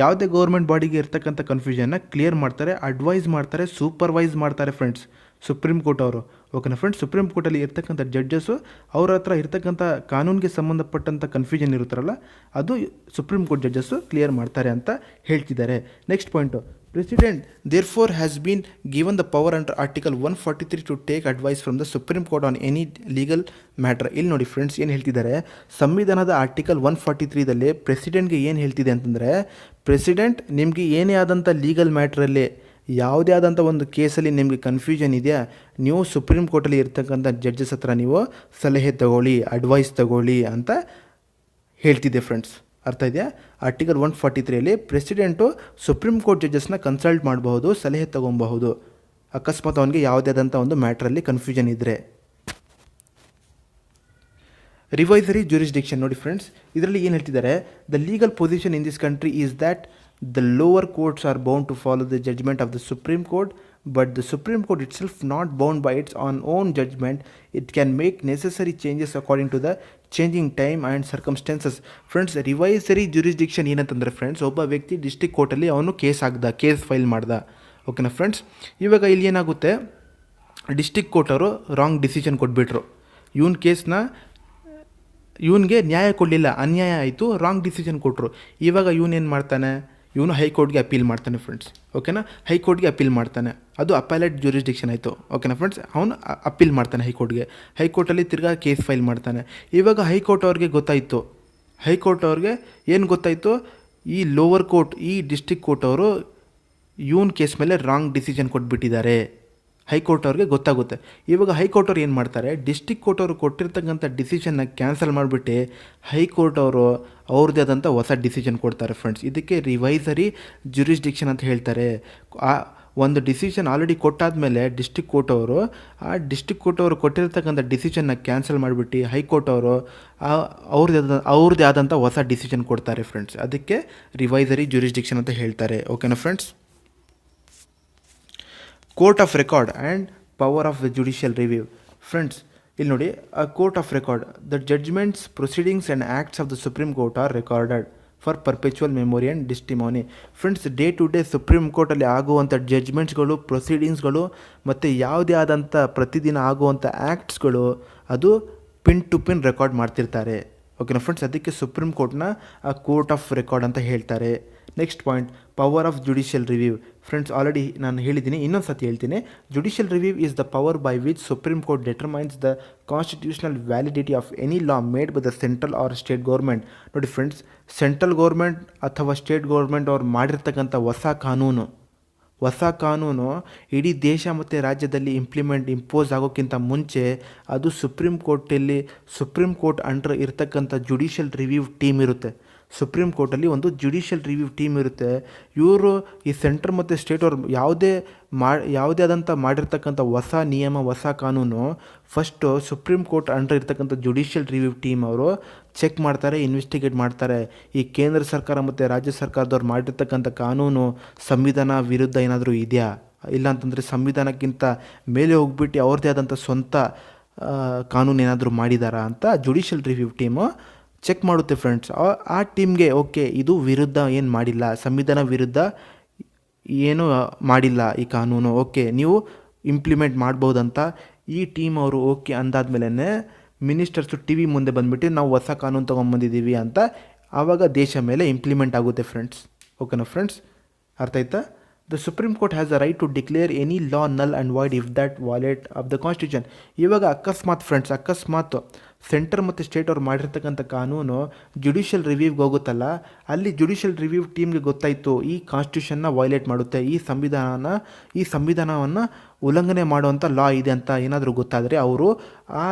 ಯಾವುದೇ ಗೌರ್ಮೆಂಟ್ ಬಾಡಿಗೆ ಇರ್ತಕ್ಕಂಥ ಕನ್ಫ್ಯೂಷನ್ನ ಕ್ಲಿಯರ್ ಮಾಡ್ತಾರೆ, ಅಡ್ವೈಸ್ ಮಾಡ್ತಾರೆ, ಸೂಪರ್ವೈಸ್ ಮಾಡ್ತಾರೆ ಫ್ರೆಂಡ್ಸ್ ಸುಪ್ರೀಂ ಕೋರ್ಟ್ ಅವರು. ಓಕೆನಾ ಫ್ರೆಂಡ್ಸ್? ಸುಪ್ರೀಂ ಕೋರ್ಟಲ್ಲಿ ಇರ್ತಕ್ಕಂಥ ಜಡ್ಜಸ್ಸು ಅವ್ರ ಹತ್ರ ಇರ್ತಕ್ಕಂಥ ಕಾನೂನಿಗೆ ಸಂಬಂಧಪಟ್ಟಂಥ ಕನ್ಫ್ಯೂಷನ್ ಇರುತ್ತಾರಲ್ಲ, ಅದು ಸುಪ್ರೀಂ ಕೋರ್ಟ್ ಜಡ್ಜಸ್ಸು ಕ್ಲಿಯರ್ ಮಾಡ್ತಾರೆ ಅಂತ ಹೇಳ್ತಿದ್ದಾರೆ. Next point, President therefore has been given the power under Article 143 to take advice from the Supreme Court on any legal matter. ಇಲ್ಲಿ ನೋಡಿ ಫ್ರೆಂಡ್ಸ್, ಏನು ಹೇಳ್ತಿದ್ದಾರೆ, ಸಂವಿಧಾನದ ಆರ್ಟಿಕಲ್ 143ದಲ್ಲಿ ಪ್ರೆಸಿಡೆಂಟ್ಗೆ ಏನು ಹೇಳ್ತಿದೆ ಅಂತಂದರೆ, ಪ್ರೆಸಿಡೆಂಟ್ ನಿಮಗೆ ಏನೇ ಆದಂಥ ಲೀಗಲ್ ಮ್ಯಾಟ್ರಲ್ಲಿ ಯಾವುದೇ ಆದಂಥ ಒಂದು ಕೇಸಲ್ಲಿ ನಿಮಗೆ ಕನ್ಫ್ಯೂಷನ್ ಇದೆಯಾ, ನೀವು ಸುಪ್ರೀಂ ಕೋರ್ಟಲ್ಲಿ ಇರ್ತಕ್ಕಂಥ ಜಡ್ಜಸ್ ಹತ್ರ ನೀವು ಸಲಹೆ ತಗೊಳ್ಳಿ, ಅಡ್ವೈಸ್ ತಗೊಳ್ಳಿ ಅಂತ ಹೇಳ್ತಿದೆ ಫ್ರೆಂಡ್ಸ್. ಅರ್ಥ ಇದೆಯಾ? ಆರ್ಟಿಕಲ್ 143ಯಲ್ಲಿ ಪ್ರೆಸಿಡೆಂಟು ಸುಪ್ರೀಂ ಕೋರ್ಟ್ ಜಡ್ಜಸ್ನ ಕನ್ಸಲ್ಟ್ ಮಾಡಬಹುದು, ಸಲಹೆ ತಗೊಬಹುದು, ಅಕಸ್ಮಾತ್ ಅವನಿಗೆ ಯಾವುದೇ ಆದಂಥ ಒಂದು ಮ್ಯಾಟ್ರಲ್ಲಿ ಕನ್ಫ್ಯೂಷನ್ ಇದ್ದರೆ. ರಿವೈಸರಿ ಜ್ಯೂರಿಸ್ಡಿಕ್ಷನ್ ನೋಡಿ ಫ್ರೆಂಡ್ಸ್, ಇದರಲ್ಲಿ ಏನು ಹೇಳ್ತಿದ್ದಾರೆ, the legal position in this country is that the lower courts are bound to follow the judgment of the supreme court, but the supreme court itself not bound by its on own judgment, it can make necessary changes according to the changing time and circumstances. Friends, revisory jurisdiction ಏನಂತಂದರೆ friends, ಒಬ್ಬ ವ್ಯಕ್ತಿ district ಕೋರ್ಟಲ್ಲಿ ಅವನು case file ಮಾಡ್ದ. ಓಕೆನಾ friends, ಇವಾಗ ಇಲ್ಲಿ ಏನಾಗುತ್ತೆ, ಡಿಸ್ಟ್ರಿಕ್ಟ್ ಕೋರ್ಟ್ ಅವರು ರಾಂಗ್ ಡಿಸಿಷನ್ ಕೊಟ್ಬಿಟ್ರು, ಇವನಿಗೆ ನ್ಯಾಯ ಕೊಡಲಿಲ್ಲ, ಅನ್ಯಾಯ ಆಯಿತು, ರಾಂಗ್ ಡಿಸಿಷನ್ ಕೊಟ್ಟರು. ಇವಾಗ ಏನು ಮಾಡ್ತಾನೆ, ಇವನು ಹೈಕೋರ್ಟ್ಗೆ ಅಪೀಲ್ ಮಾಡ್ತಾನೆ ಫ್ರೆಂಡ್ಸ್. ಓಕೆನಾ, ಹೈಕೋರ್ಟ್ಗೆ ಅಪೀಲ್ ಮಾಡ್ತಾನೆ, ಅದು ಅಪೈಲೇಟ್ ಜ್ಯೂರಿಸ್ಡಿಕ್ಷನ್ ಆಯಿತು. ಓಕೆನಾ ಫ್ರೆಂಡ್ಸ್, ಅವನು ಅಪೀಲ್ ಮಾಡ್ತಾನೆ ಹೈಕೋರ್ಟಲ್ಲಿ ತಿರ್ಗಾ ಕೇಸ್ ಫೈಲ್ ಮಾಡ್ತಾನೆ. ಇವಾಗ ಹೈಕೋರ್ಟ್ ಅವ್ರಿಗೆ ಏನು ಗೊತ್ತಾಯಿತು, ಈ ಲೋವರ್ ಕೋರ್ಟ್, ಈ ಡಿಸ್ಟ್ರಿಕ್ಟ್ ಕೋರ್ಟ್ ಅವರು ಇವನ್ ಕೇಸ್ ಮೇಲೆ ರಾಂಗ್ ಡಿಸಿಷನ್ ಕೊಟ್ಬಿಟ್ಟಿದ್ದಾರೆ. ಹೈಕೋರ್ಟ್ ಅವ್ರಿಗೆ ಗೊತ್ತಾಗುತ್ತೆ. ಇವಾಗ ಹೈಕೋರ್ಟ್ ಅವ್ರು ಏನು ಮಾಡ್ತಾರೆ, ಡಿಸ್ಟ್ರಿಕ್ಟ್ ಕೋರ್ಟ್ ಅವರು ಕೊಟ್ಟಿರ್ತಕ್ಕಂಥ ಡಿಸಿಷನ್ನ ಕ್ಯಾನ್ಸಲ್ ಮಾಡಿಬಿಟ್ಟು ಹೈಕೋರ್ಟ್ ಅವರು ಅವ್ರದ್ದೇ ಆದಂಥ ಹೊಸ ಡಿಸಿಷನ್ ಕೊಡ್ತಾರೆ ಫ್ರೆಂಡ್ಸ್. ಇದಕ್ಕೆ ರಿವೈಸರಿ ಜ್ಯೂರಿಸ್ಡಿಕ್ಷನ್ ಅಂತ ಹೇಳ್ತಾರೆ. ಆ ಒಂದು ಡಿಸಿಷನ್ ಆಲ್ರೆಡಿ ಕೊಟ್ಟಾದಮೇಲೆ ಡಿಸ್ಟ್ರಿಕ್ಟ್ ಕೋರ್ಟ್ ಅವರು ಕೊಟ್ಟಿರ್ತಕ್ಕಂಥ ಡಿಸಿಷನ್ನ ಕ್ಯಾನ್ಸಲ್ ಮಾಡಿಬಿಟ್ಟು ಹೈಕೋರ್ಟ್ ಅವರು ಅವ್ರದ್ದೇ ಆದಂಥ ಹೊಸ ಡಿಸಿಷನ್ ಕೊಡ್ತಾರೆ ಫ್ರೆಂಡ್ಸ್. ಅದಕ್ಕೆ ರಿವೈಸರಿ ಜ್ಯೂರಿಸ್ಡಿಕ್ಷನ್ ಅಂತ ಹೇಳ್ತಾರೆ. ಓಕೆನಾ friends, court of record and power of the judicial review. Friends, ಇಲ್ಲಿ ನೋಡಿ, a court of record, the judgments, proceedings and acts of the supreme court are recorded for perpetual memory and testimony. Friends, day to day supreme ಕೋರ್ಟಲ್ಲಿ ಆಗುವಂಥ ಜಡ್ಜ್ಮೆಂಟ್ಸ್ಗಳು, ಪ್ರೊಸೀಡಿಂಗ್ಸ್ಗಳು ಮತ್ತು ಯಾವುದೇ ಆದಂಥ ಪ್ರತಿದಿನ ಆಗುವಂಥ ಆ್ಯಕ್ಟ್ಸ್ಗಳು ಅದು ಪಿನ್ ಟು ಪಿನ್ ರೆಕಾರ್ಡ್ ಮಾಡ್ತಿರ್ತಾರೆ. ಓಕೆನಾ ಫ್ರೆಂಡ್ಸ್, ಅದಕ್ಕೆ ಸುಪ್ರೀಂ ಕೋರ್ಟ್ನ ಆ ಕೋರ್ಟ್ ಆಫ್ ರೆಕಾರ್ಡ್ ಅಂತ ಹೇಳ್ತಾರೆ. Next point, power of judicial review. Friends, already ನಾನು ಹೇಳಿದ್ದೀನಿ, ಇನ್ನೊಂದು ಸತಿ ಹೇಳ್ತೀನಿ. Judicial review is the power by which Supreme Court determines the constitutional validity of any law made by the central or state government. ನೋಡಿ friends, central government ಅಥವಾ state government ಅವ್ರು ಮಾಡಿರ್ತಕ್ಕಂಥ ಹೊಸ ಕಾನೂನು ಇಡೀ ದೇಶ ಮತ್ತು ರಾಜ್ಯದಲ್ಲಿ ಇಂಪೋಸ್ ಆಗೋಕ್ಕಿಂತ ಮುಂಚೆ ಅದು ಸುಪ್ರೀಂ ಕೋರ್ಟ್ ಅಂಡರ್ ಇರ್ತಕ್ಕಂಥ ಜುಡಿಷಿಯಲ್ ರಿವ್ಯೂ ಟೀಮ್ ಇರುತ್ತೆ. ಸುಪ್ರೀಂ ಕೋರ್ಟಲ್ಲಿ ಒಂದು ಜುಡಿಷಿಯಲ್ ರಿವ್ಯೂ ಟೀಮ್ ಇರುತ್ತೆ. ಇವರು ಈ ಸೆಂಟ್ರ್ ಮತ್ತು ಸ್ಟೇಟ್ ಅವ್ರು ಯಾವುದೇ ಆದಂಥ ಮಾಡಿರ್ತಕ್ಕಂಥ ಹೊಸ ನಿಯಮ, ಹೊಸ ಕಾನೂನು ಫಸ್ಟು ಸುಪ್ರೀಂ ಕೋರ್ಟ್ ಅಂಡರ್ ಇರ್ತಕ್ಕಂಥ ಜುಡಿಷಿಯಲ್ ರಿವ್ಯೂ ಟೀಮ್ ಅವರು ಚೆಕ್ ಮಾಡ್ತಾರೆ, ಇನ್ವೆಸ್ಟಿಗೇಟ್ ಮಾಡ್ತಾರೆ. ಈ ಕೇಂದ್ರ ಸರ್ಕಾರ ಮತ್ತು ರಾಜ್ಯ ಸರ್ಕಾರದವ್ರು ಮಾಡಿರ್ತಕ್ಕಂಥ ಕಾನೂನು ಸಂವಿಧಾನ ವಿರುದ್ಧ ಏನಾದರೂ ಇದೆಯಾ, ಇಲ್ಲಾಂತಂದರೆ ಸಂವಿಧಾನಕ್ಕಿಂತ ಮೇಲೆ ಹೋಗ್ಬಿಟ್ಟು ಅವ್ರದ್ದೇ ಆದಂಥ ಸ್ವಂತ ಕಾನೂನು ಏನಾದರೂ ಮಾಡಿದಾರಾ ಅಂತ ಜುಡಿಷಿಯಲ್ ರಿವ್ಯೂ ಟೀಮು ಚೆಕ್ ಮಾಡುತ್ತೆ ಫ್ರೆಂಡ್ಸ್. ಆ ಟೀಮ್ಗೆ ಓಕೆ, ಇದು ವಿರುದ್ಧ ಏನು ಮಾಡಿಲ್ಲ, ಸಂವಿಧಾನ ವಿರುದ್ಧ ಏನೂ ಮಾಡಿಲ್ಲ ಈ ಕಾನೂನು, ಓಕೆ ನೀವು ಇಂಪ್ಲಿಮೆಂಟ್ ಮಾಡ್ಬೋದಂತ ಈ ಟೀಮ್ ಅವರು ಓಕೆ ಅಂದಾದ್ಮೇಲೆ ಮಿನಿಸ್ಟರ್ಸು ಟಿ ವಿ ಮುಂದೆ ಬಂದುಬಿಟ್ಟು ನಾವು ಹೊಸ ಕಾನೂನು ತೊಗೊಂಬಂದಿದ್ದೀವಿ ಅಂತ ಆವಾಗ ದೇಶ ಮೇಲೆ ಇಂಪ್ಲಿಮೆಂಟ್ ಆಗುತ್ತೆ ಫ್ರೆಂಡ್ಸ್. ಓಕೆನಾ ಫ್ರೆಂಡ್ಸ್, ಅರ್ಥ ಆಯ್ತಾ? The supreme court has a right to declare any law null and void if that violate of the constitution. ಇವಾಗ ಅಕಸ್ಮಾತ್ ಸೆಂಟರ್ ಮತ್ತು ಸ್ಟೇಟ್ ಅವ್ರು ಮಾಡಿರ್ತಕ್ಕಂಥ ಕಾನೂನು ಜುಡಿಷಿಯಲ್ ರಿವ್ಯೂಗೆ ಹೋಗುತ್ತಲ್ಲ, ಅಲ್ಲಿ ಜುಡಿಷಿಯಲ್ ರಿವ್ಯೂ ಟೀಮ್ಗೆ ಗೊತ್ತಾಯಿತು ಈ ಕಾನ್ಸ್ಟಿಟ್ಯೂಷನ್ನ ವೈಲೇಟ್ ಮಾಡುತ್ತೆ, ಈ ಸಂವಿಧಾನವನ್ನು ಉಲ್ಲಂಘನೆ ಮಾಡುವಂಥ ಲಾ ಇದೆ ಅಂತ ಏನಾದರೂ ಗೊತ್ತಾದರೆ ಅವರು ಆ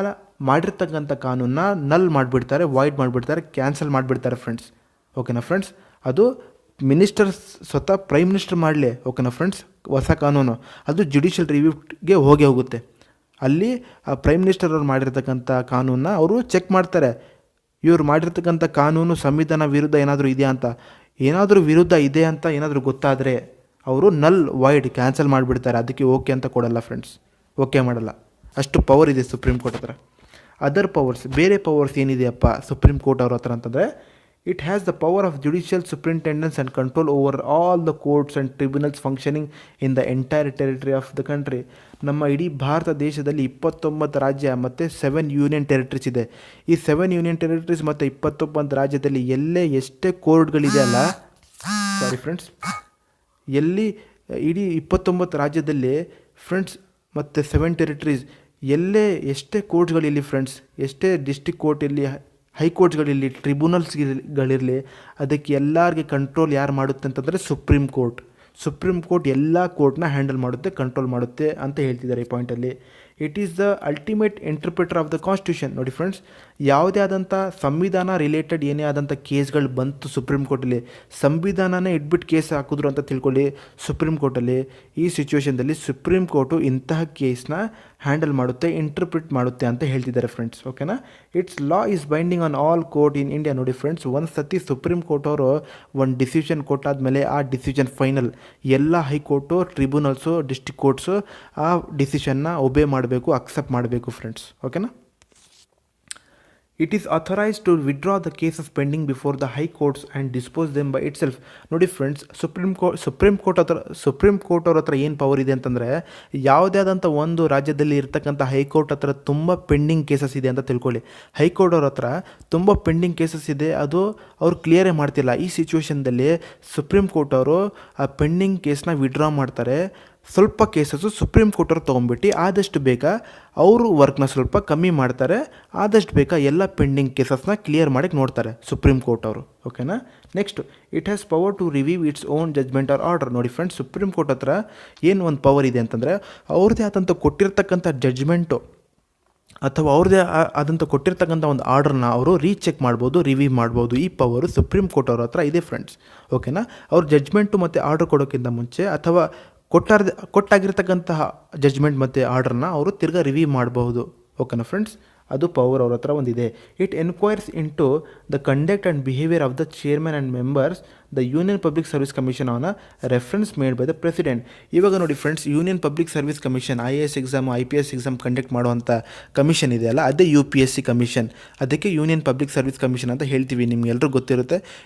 ಮಾಡಿರ್ತಕ್ಕಂಥ ಕಾನೂನನ್ನ ನಲ್ ಮಾಡಿಬಿಡ್ತಾರೆ, ವಾಯ್ಡ್ ಮಾಡಿಬಿಡ್ತಾರೆ, ಕ್ಯಾನ್ಸಲ್ ಮಾಡಿಬಿಡ್ತಾರೆ ಫ್ರೆಂಡ್ಸ್. ಓಕೆನಾ ಫ್ರೆಂಡ್ಸ್, ಅದು ಸ್ವತಃ ಪ್ರೈಮ್ ಮಿನಿಸ್ಟರ್ ಮಾಡಲಿ. ಓಕೆನಾ ಫ್ರೆಂಡ್ಸ್, ಹೊಸ ಕಾನೂನು ಅದು ಜುಡಿಷಿಯಲ್ ರಿವ್ಯೂಗೆ ಹೋಗುತ್ತೆ. ಅಲ್ಲಿ ಆ ಪ್ರೈಮ್ ಮಿನಿಸ್ಟರ್ ಅವ್ರು ಮಾಡಿರ್ತಕ್ಕಂಥ ಕಾನೂನನ್ನ ಅವರು ಚೆಕ್ ಮಾಡ್ತಾರೆ. ಇವ್ರು ಮಾಡಿರ್ತಕ್ಕಂಥ ಕಾನೂನು ಸಂವಿಧಾನ ವಿರುದ್ಧ ಏನಾದರೂ ಇದೆಯಾ ಅಂತ, ಏನಾದರೂ ವಿರುದ್ಧ ಇದೆ ಅಂತ ಏನಾದರೂ ಗೊತ್ತಾದರೆ ಅವರು ನಲ್ ವಾಯ್ಡ್ ಕ್ಯಾನ್ಸಲ್ ಮಾಡಿಬಿಡ್ತಾರೆ. ಅದಕ್ಕೆ ಓಕೆ ಅಂತ ಕೊಡಲ್ಲ ಫ್ರೆಂಡ್ಸ್, ಓಕೆ ಮಾಡಲ್ಲ. ಅಷ್ಟು ಪವರ್ ಇದೆ ಸುಪ್ರೀಂ ಕೋರ್ಟ್ ಹತ್ರ. ಅದರ್ ಪವರ್ಸ್, ಬೇರೆ ಪವರ್ಸ್ ಏನಿದೆಯಪ್ಪ ಸುಪ್ರೀಂ ಕೋರ್ಟ್ ಅವ್ರ ಹತ್ರ ಅಂತಂದರೆ, it has the power of judicial superintendence and control over all the courts and tribunals functioning in the entire territory of the country. ನಮ್ಮ ಇಡೀ ಭಾರತ ದೇಶದಲ್ಲಿ 29 ರಾಜ್ಯ ಮತ್ತು 7 ಯೂನಿಯನ್ ಟೆರಿಟರೀಸ್ ಇದೆ. ಈ 7 ಯೂನಿಯನ್ ಟೆರಿಟರೀಸ್ ಮತ್ತು 29 ರಾಜ್ಯದಲ್ಲಿ ಎಷ್ಟೇ ಕೋರ್ಟ್ಗಳಿದೆಯಲ್ಲ, ಸಾರಿ ಫ್ರೆಂಡ್ಸ್, ಇಡೀ 29 ರಾಜ್ಯದಲ್ಲಿ ಫ್ರೆಂಡ್ಸ್ ಮತ್ತು 7 ಟೆರಿಟರೀಸ್ ಎಷ್ಟೇ ಕೋರ್ಟ್ಗಳಿರಲಿ ಫ್ರೆಂಡ್ಸ್, ಎಷ್ಟೇ ಡಿಸ್ಟ್ರಿಕ್ಟ್ ಕೋರ್ಟ್ ಇರಲಿ, ಹೈಕೋರ್ಟ್ಸ್ಗಳಿರಲಿ, ಟ್ರಿಬ್ಯುನಲ್ಸ್ಗಳಿರಲಿ, ಅದಕ್ಕೆ ಎಲ್ಲರಿಗೆ ಕಂಟ್ರೋಲ್ ಯಾರು ಮಾಡುತ್ತೆ ಅಂತಂದರೆ ಸುಪ್ರೀಂ ಕೋರ್ಟ್ ಎಲ್ಲ ಕೋರ್ಟ್ನ ಹ್ಯಾಂಡಲ್ ಮಾಡುತ್ತೆ, ಕಂಟ್ರೋಲ್ ಮಾಡುತ್ತೆ ಅಂತ ಹೇಳ್ತಿದ್ದಾರೆ ಈ ಪಾಯಿಂಟಲ್ಲಿ. It is the ultimate interpreter of the constitution. ನೋಡಿ ಫ್ರೆಂಡ್ಸ್, ಯಾವುದೇ ಆದಂಥ ಸಂವಿಧಾನ ರಿಲೇಟೆಡ್ ಏನೇ ಆದಂಥ ಕೇಸ್ಗಳು ಬಂತು ಸುಪ್ರೀಂ ಕೋರ್ಟಲ್ಲಿ, ಸಂವಿಧಾನನೇ ಇಟ್ಬಿಟ್ಟು ಕೇಸ್ ಹಾಕಿದ್ರು ಅಂತ ತಿಳ್ಕೊಳ್ಳಿ ಸುಪ್ರೀಂ ಕೋರ್ಟಲ್ಲಿ, ಈ ಸಿಚುವೇಷನ್ದಲ್ಲಿ ಸುಪ್ರೀಂ ಕೋರ್ಟು ಇಂತಹ ಕೇಸ್ನ ಹ್ಯಾಂಡಲ್ ಮಾಡುತ್ತೆ, ಇಂಟರ್ಪ್ರಿಟ್ ಮಾಡುತ್ತೆ ಅಂತ ಹೇಳ್ತಿದ್ದಾರೆ ಫ್ರೆಂಡ್ಸ್. ಓಕೆನಾ. Its law is binding on all court in India. ನೋಡಿ ಫ್ರೆಂಡ್ಸ್, ಒಂದು ಸತಿ ಸುಪ್ರೀಂ ಕೋರ್ಟ್ ಅವರು ಒಂದು ಡಿಸಿಷನ್ ಕೊಟ್ಟಾದಮೇಲೆ ಆ ಡಿಸಿಷನ್ ಫೈನಲ್. ಎಲ್ಲ ಹೈಕೋರ್ಟು, ಟ್ರಿಬ್ಯುನಲ್ಸು, ಡಿಸ್ಟ್ರಿಕ್ಟ್ ಕೋರ್ಟ್ಸು ಆ ಡಿಸಿಷನ್ನ ಒಬೇ ಮಾಡಬೇಕು, ಅಕ್ಸೆಪ್ಟ್ ಮಾಡಬೇಕು ಫ್ರೆಂಡ್ಸ್. ಓಕೆನಾ. It is authorised to withdraw the cases pending before the high courts and dispose them by itself. ನೋಡಿ ಫ್ರೆಂಡ್ಸ್, ಸುಪ್ರೀಂ ಕೋರ್ಟ್ ಅವ್ರ ಹತ್ರ ಏನು ಪವರ್ ಇದೆ ಅಂತಂದರೆ, ಯಾವುದೇ ಆದಂಥ ಒಂದು ರಾಜ್ಯದಲ್ಲಿ ಇರ್ತಕ್ಕಂಥ ಹೈಕೋರ್ಟ್ ಹತ್ರ ತುಂಬ ಪೆಂಡಿಂಗ್ ಕೇಸಸ್ ಇದೆ ಅಂತ ತಿಳ್ಕೊಳ್ಳಿ. ಹೈಕೋರ್ಟ್ ಅವ್ರ ಹತ್ರ ತುಂಬ ಪೆಂಡಿಂಗ್ ಕೇಸಸ್ ಇದೆ, ಅದು ಅವ್ರು ಕ್ಲಿಯರೇ ಮಾಡ್ತಿಲ್ಲ. ಈ ಸಿಚುವೇಷನ್ದಲ್ಲಿ ಸುಪ್ರೀಂ ಕೋರ್ಟ್ ಅವರು ಆ ಪೆಂಡಿಂಗ್ ಕೇಸ್ನ ವಿಡ್ರಾ ಮಾಡ್ತಾರೆ. ಸ್ವಲ್ಪ ಕೇಸಸ್ಸು ಸುಪ್ರೀಂ ಕೋರ್ಟ್ ಅವ್ರು ತೊಗೊಂಡ್ಬಿಟ್ಟು ಆದಷ್ಟು ಬೇಗ ಅವರು ವರ್ಕ್ನ ಸ್ವಲ್ಪ ಕಮ್ಮಿ ಮಾಡ್ತಾರೆ, ಆದಷ್ಟು ಬೇಗ ಎಲ್ಲ ಪೆಂಡಿಂಗ್ ಕೇಸಸ್ನ ಕ್ಲಿಯರ್ ಮಾಡೋಕ್ಕೆ ನೋಡ್ತಾರೆ ಸುಪ್ರೀಂ ಕೋರ್ಟ್ ಅವರು. ಓಕೆನಾ. Next, it has power to review its own judgment or order. ನೋಡಿ ಫ್ರೆಂಡ್ಸ್, ಸುಪ್ರೀಂ ಕೋರ್ಟ್ ಹತ್ರ ಏನು ಒಂದು ಪವರ್ ಇದೆ ಅಂತಂದರೆ, ಅವ್ರದ್ದೇ ಆದಂಥ ಕೊಟ್ಟಿರ್ತಕ್ಕಂಥ ಜಡ್ಜ್ಮೆಂಟು ಅಥವಾ ಅವ್ರದ್ದೇ ಆದಂಥ ಕೊಟ್ಟಿರ್ತಕ್ಕಂಥ ಒಂದು ಆರ್ಡರ್ನ ಅವರು ರೀಚೆಕ್ ಮಾಡ್ಬೋದು, ರಿವ್ಯೂ ಮಾಡ್ಬೋದು. ಈ ಪವರು ಸುಪ್ರೀಂ ಕೋರ್ಟ್ ಅವ್ರ ಹತ್ರ ಇದೆ ಫ್ರೆಂಡ್ಸ್. ಓಕೆನಾ. ಅವ್ರ ಜಡ್ಜ್ಮೆಂಟು ಮತ್ತು ಆರ್ಡರ್ ಕೊಡೋಕ್ಕಿಂತ ಮುಂಚೆ ಅಥವಾ ಕೊಟ್ಟಾಗಿರ್ತಕ್ಕಂತಹ ಜಡ್ಜ್ಮೆಂಟ್ ಮತ್ತು ಆರ್ಡರ್ನ ಅವರು ತಿರ್ಗಾ ರಿವ್ಯೂ ಮಾಡಬಹುದು. ಓಕೆನಾ ಫ್ರೆಂಡ್ಸ್, ಅದು ಪವರ್ ಅವ್ರ ಹತ್ರ ಒಂದಿದೆ. It enquires into the conduct and behaviour of the chairman and members the union public service commission on reference made by the president. ಇವಾಗ ನೋಡಿ friends, union public service commission IAS exam, IPS exam conduct ಮಾಡುವಂಥ commission ಇದೆಯಲ್ಲ, ಅದೇ UPSC commission. ಅದಕ್ಕೆ union public service commission ಅಂತ ಹೇಳ್ತೀವಿ, ನಿಮ್ಗೆಲ್ಲರೂ ಗೊತ್ತಿರುತ್ತೆ.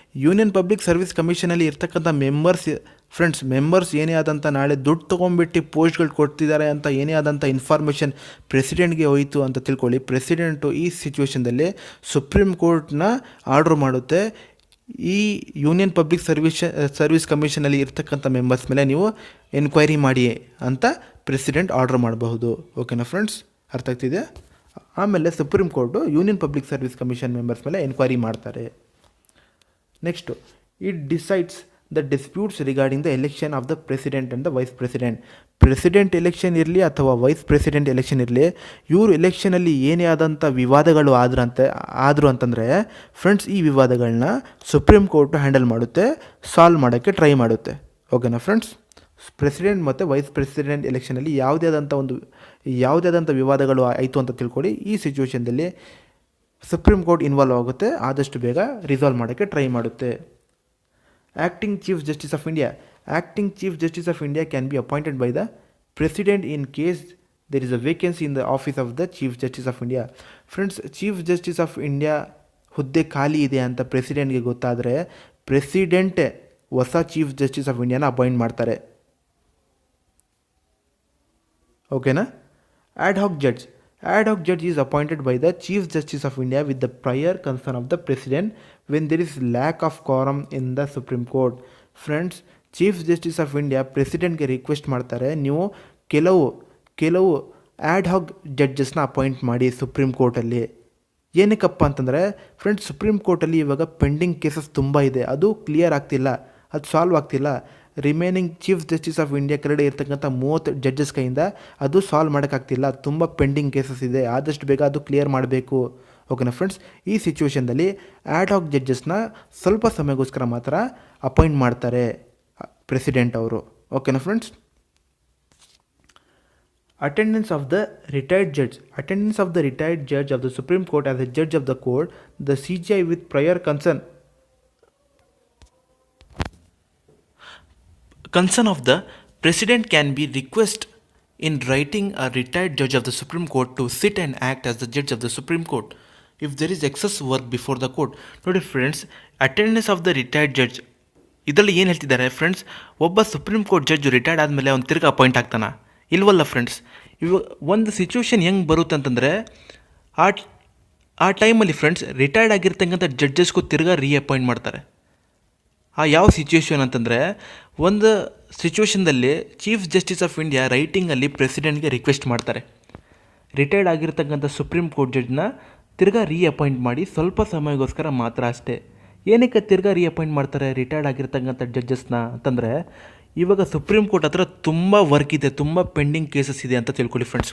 Union public service ಕಮಿಷನಲ್ಲಿ ಇರ್ತಕ್ಕಂಥ ಮೆಂಬರ್ಸ್ ಏನೇ ಆದಂಥ ನಾಳೆ ದುಡ್ಡು ತೊಗೊಂಡ್ಬಿಟ್ಟು ಪೋಸ್ಟ್ಗಳು ಕೊಡ್ತಿದ್ದಾರೆ ಅಂತ ಏನೇ ಆದಂಥ ಇನ್ಫಾರ್ಮೇಷನ್ ಪ್ರೆಸಿಡೆಂಟ್ಗೆ ಹೋಯಿತು ಅಂತ ತಿಳ್ಕೊಳ್ಳಿ. ಪ್ರೆಸಿಡೆಂಟು ಈ ಸಿಚುವೇಷನ್ದಲ್ಲಿ ಸುಪ್ರೀಂ ಕೋರ್ಟ್ನ ಆರ್ಡ್ರ್ ಮಾಡುತ್ತೆ, ಈ ಯೂನಿಯನ್ ಪಬ್ಲಿಕ್ ಸರ್ವಿಸ್ ಕಮಿಷನಲ್ಲಿ ಇರ್ತಕ್ಕಂಥ ಮೆಂಬರ್ಸ್ ಮೇಲೆ ನೀವು ಎನ್ಕ್ವೈರಿ ಮಾಡಿ ಅಂತ ಪ್ರೆಸಿಡೆಂಟ್ ಆರ್ಡ್ರ್ ಮಾಡಬಹುದು. ಓಕೆನಾ ಫ್ರೆಂಡ್ಸ್, ಅರ್ಥ ಆಗ್ತಿದೆ. ಆಮೇಲೆ supreme court union public service commission members ಮೇಲೆ ಎನ್ಕ್ವೈರಿ ಮಾಡ್ತಾರೆ. Next, it decides the disputes regarding the election of the president and the vice president. President election ಇರಲಿ ಅಥವಾ ವೈಸ್ ಪ್ರೆಸಿಡೆಂಟ್ ಎಲೆಕ್ಷನ್ ಇರಲಿ, ಇವರು ಎಲೆಕ್ಷನಲ್ಲಿ ಏನೇ ಆದಂಥ ವಿವಾದಗಳು ಆದರೂ ಅಂತಂದರೆ ಫ್ರೆಂಡ್ಸ್, ಈ ವಿವಾದಗಳನ್ನ ಸುಪ್ರೀಂ ಕೋರ್ಟು ಹ್ಯಾಂಡಲ್ ಮಾಡುತ್ತೆ, ಸಾಲ್ವ್ ಮಾಡೋಕ್ಕೆ ಟ್ರೈ ಮಾಡುತ್ತೆ. ಓಕೆನಾ ಫ್ರೆಂಡ್ಸ್. ಪ್ರೆಸಿಡೆಂಟ್ ಮತ್ತು ವೈಸ್ ಪ್ರೆಸಿಡೆಂಟ್ ಎಲೆಕ್ಷನಲ್ಲಿ ಯಾವುದೇ ಆದಂಥ ವಿವಾದಗಳು ಆಯಿತು ಅಂತ ತಿಳ್ಕೊಳ್ಳಿ. ಈ ಸಿಚುವೇಷನ್ದಲ್ಲಿ ಸುಪ್ರೀಂ ಕೋರ್ಟ್ ಇನ್ವಾಲ್ವ್ ಆಗುತ್ತೆ, ಆದಷ್ಟು ಬೇಗ ರಿಸಾಲ್ವ್ ಮಾಡೋಕ್ಕೆ ಟ್ರೈ ಮಾಡುತ್ತೆ. Acting Chief Justice of India. Acting Chief Justice of India can be appointed by the President in case there is a vacancy in the office of the Chief Justice of India. Friends, Chief Justice of India ಹುದ್ದೆ ಖಾಲಿ ಇದೆ ಅಂತ ಪ್ರೆಸಿಡೆಂಟ್ಗೆ ಗೊತ್ತಾದರೆ president ಹೊಸ chief justice of ಇಂಡಿಯಾನ appoint ಮಾಡ್ತಾರೆ. ಓಕೆನಾ. Ad hoc judge is appointed by the Chief Justice of India with the prior consent of the President when there is lack of quorum in the Supreme Court. Friends, Chief Justice of India ಪ್ರೆಸಿಡೆಂಟ್ಗೆ request ಮಾಡ್ತಾರೆ, ನೀವು ಕೆಲವು add ಹಾಕ್ ಜಡ್ಜಸ್ನ appoint ಮಾಡಿ supreme ಕೋರ್ಟಲ್ಲಿ. ಏನಕ್ಕಪ್ಪ ಅಂತಂದರೆ friends, supreme ಕೋರ್ಟಲ್ಲಿ ಇವಾಗ ಪೆಂಡಿಂಗ್ ಕೇಸಸ್ ತುಂಬ ಇದೆ, ಅದು ಕ್ಲಿಯರ್ ಆಗ್ತಿಲ್ಲ, ಅದು ಸಾಲ್ವ್ ಆಗ್ತಿಲ್ಲ. Remaining chief justice of India ಕೆಳಗಡೆ ಇರ್ತಕ್ಕಂಥ 30 ಜಡ್ಜಸ್ ಕೈಯಿಂದ ಅದು ಸಾಲ್ವ್ ಮಾಡೋಕ್ಕಾಗ್ತಿಲ್ಲ, ತುಂಬ ಪೆಂಡಿಂಗ್ ಕೇಸಸ್ ಇದೆ, ಆದಷ್ಟು ಬೇಗ ಅದು ಕ್ಲಿಯರ್ ಮಾಡಬೇಕು. ಓಕೆನಾ ಫ್ರೆಂಡ್ಸ್. ಈ ಸಿಚುವೇಷನ್ದಲ್ಲಿ ಆ್ಯಡ್ ಹಾಕ್ ಜಡ್ಜಸ್ನ ಸ್ವಲ್ಪ ಸಮಯಕ್ಕೋಸ್ಕರ ಮಾತ್ರ ಅಪಾಯಿಂಟ್ ಮಾಡ್ತಾರೆ ಪ್ರೆಸಿಡೆಂಟ್ ಅವರು. ಓಕೆನಾ friends. Attendance of the retired judge of the Supreme Court as a judge of the court, the CJI with prior consent of the President can be request in writing a retired judge of the Supreme Court to sit and act as the judge of the Supreme Court if there is excess work before the court. ನೋಡಿ friends, attendance of the retired judge ಇದರಲ್ಲಿ ಏನು ಹೇಳ್ತಿದ್ದಾರೆ friends, ಒಬ್ಬ supreme court judge retired ಆದಮೇಲೆ ಅವ್ನು ತಿರ್ಗಿ appoint ಆಗ್ತಾನೆ ಇಲ್ವಲ್ಲ ಫ್ರೆಂಡ್ಸ್. ಇವಾಗ ಒಂದು ಸಿಚುವೇಶನ್ ಹೆಂಗೆ ಬರುತ್ತೆ ಅಂತಂದರೆ, ಆ ಟೈಮಲ್ಲಿ ಫ್ರೆಂಡ್ಸ್ ರಿಟೈರ್ಡ್ ಆಗಿರ್ತಕ್ಕಂಥ ಜಡ್ಜಸ್ಗೂ ತಿರ್ಗಾ ರೀಅಪಾಯಿಂಟ್ ಮಾಡ್ತಾರೆ. ಯಾವ ಸಿಚುವೇಶನ್ ಅಂತಂದರೆ, ಒಂದು ಸಿಚುವೇಷನ್ದಲ್ಲಿ ಚೀಫ್ ಜಸ್ಟಿಸ್ ಆಫ್ ಇಂಡಿಯಾ ರೈಟಿಂಗಲ್ಲಿ ಪ್ರೆಸಿಡೆಂಟ್ಗೆ ರಿಕ್ವೆಸ್ಟ್ ಮಾಡ್ತಾರೆ, ರಿಟೈರ್ಡ್ ಆಗಿರ್ತಕ್ಕಂಥ ಸುಪ್ರೀಂ ಕೋರ್ಟ್ ಜಡ್ಜ್ನ ತಿರ್ಗಾ ರೀಅಪಾಯಿಂಟ್ ಮಾಡಿ ಸ್ವಲ್ಪ ಸಮಯಕ್ಕೋಸ್ಕರ ಮಾತ್ರ ಅಷ್ಟೇ. ಏನಕ್ಕೆ ತಿರ್ಗಾ ರೀಅಪಾಯಿಂಟ್ ಮಾಡ್ತಾರೆ ರಿಟೈರ್ಡ್ ಆಗಿರ್ತಕ್ಕಂಥ ಜಡ್ಜಸ್ನ ಅಂತಂದರೆ, ಇವಾಗ ಸುಪ್ರೀಂ ಕೋರ್ಟ್ ಹತ್ರ ತುಂಬ ವರ್ಕ್ ಇದೆ, ತುಂಬ ಪೆಂಡಿಂಗ್ ಕೇಸಸ್ ಇದೆ ಅಂತ ತಿಳ್ಕೊಳ್ಳಿ ಫ್ರೆಂಡ್ಸ್.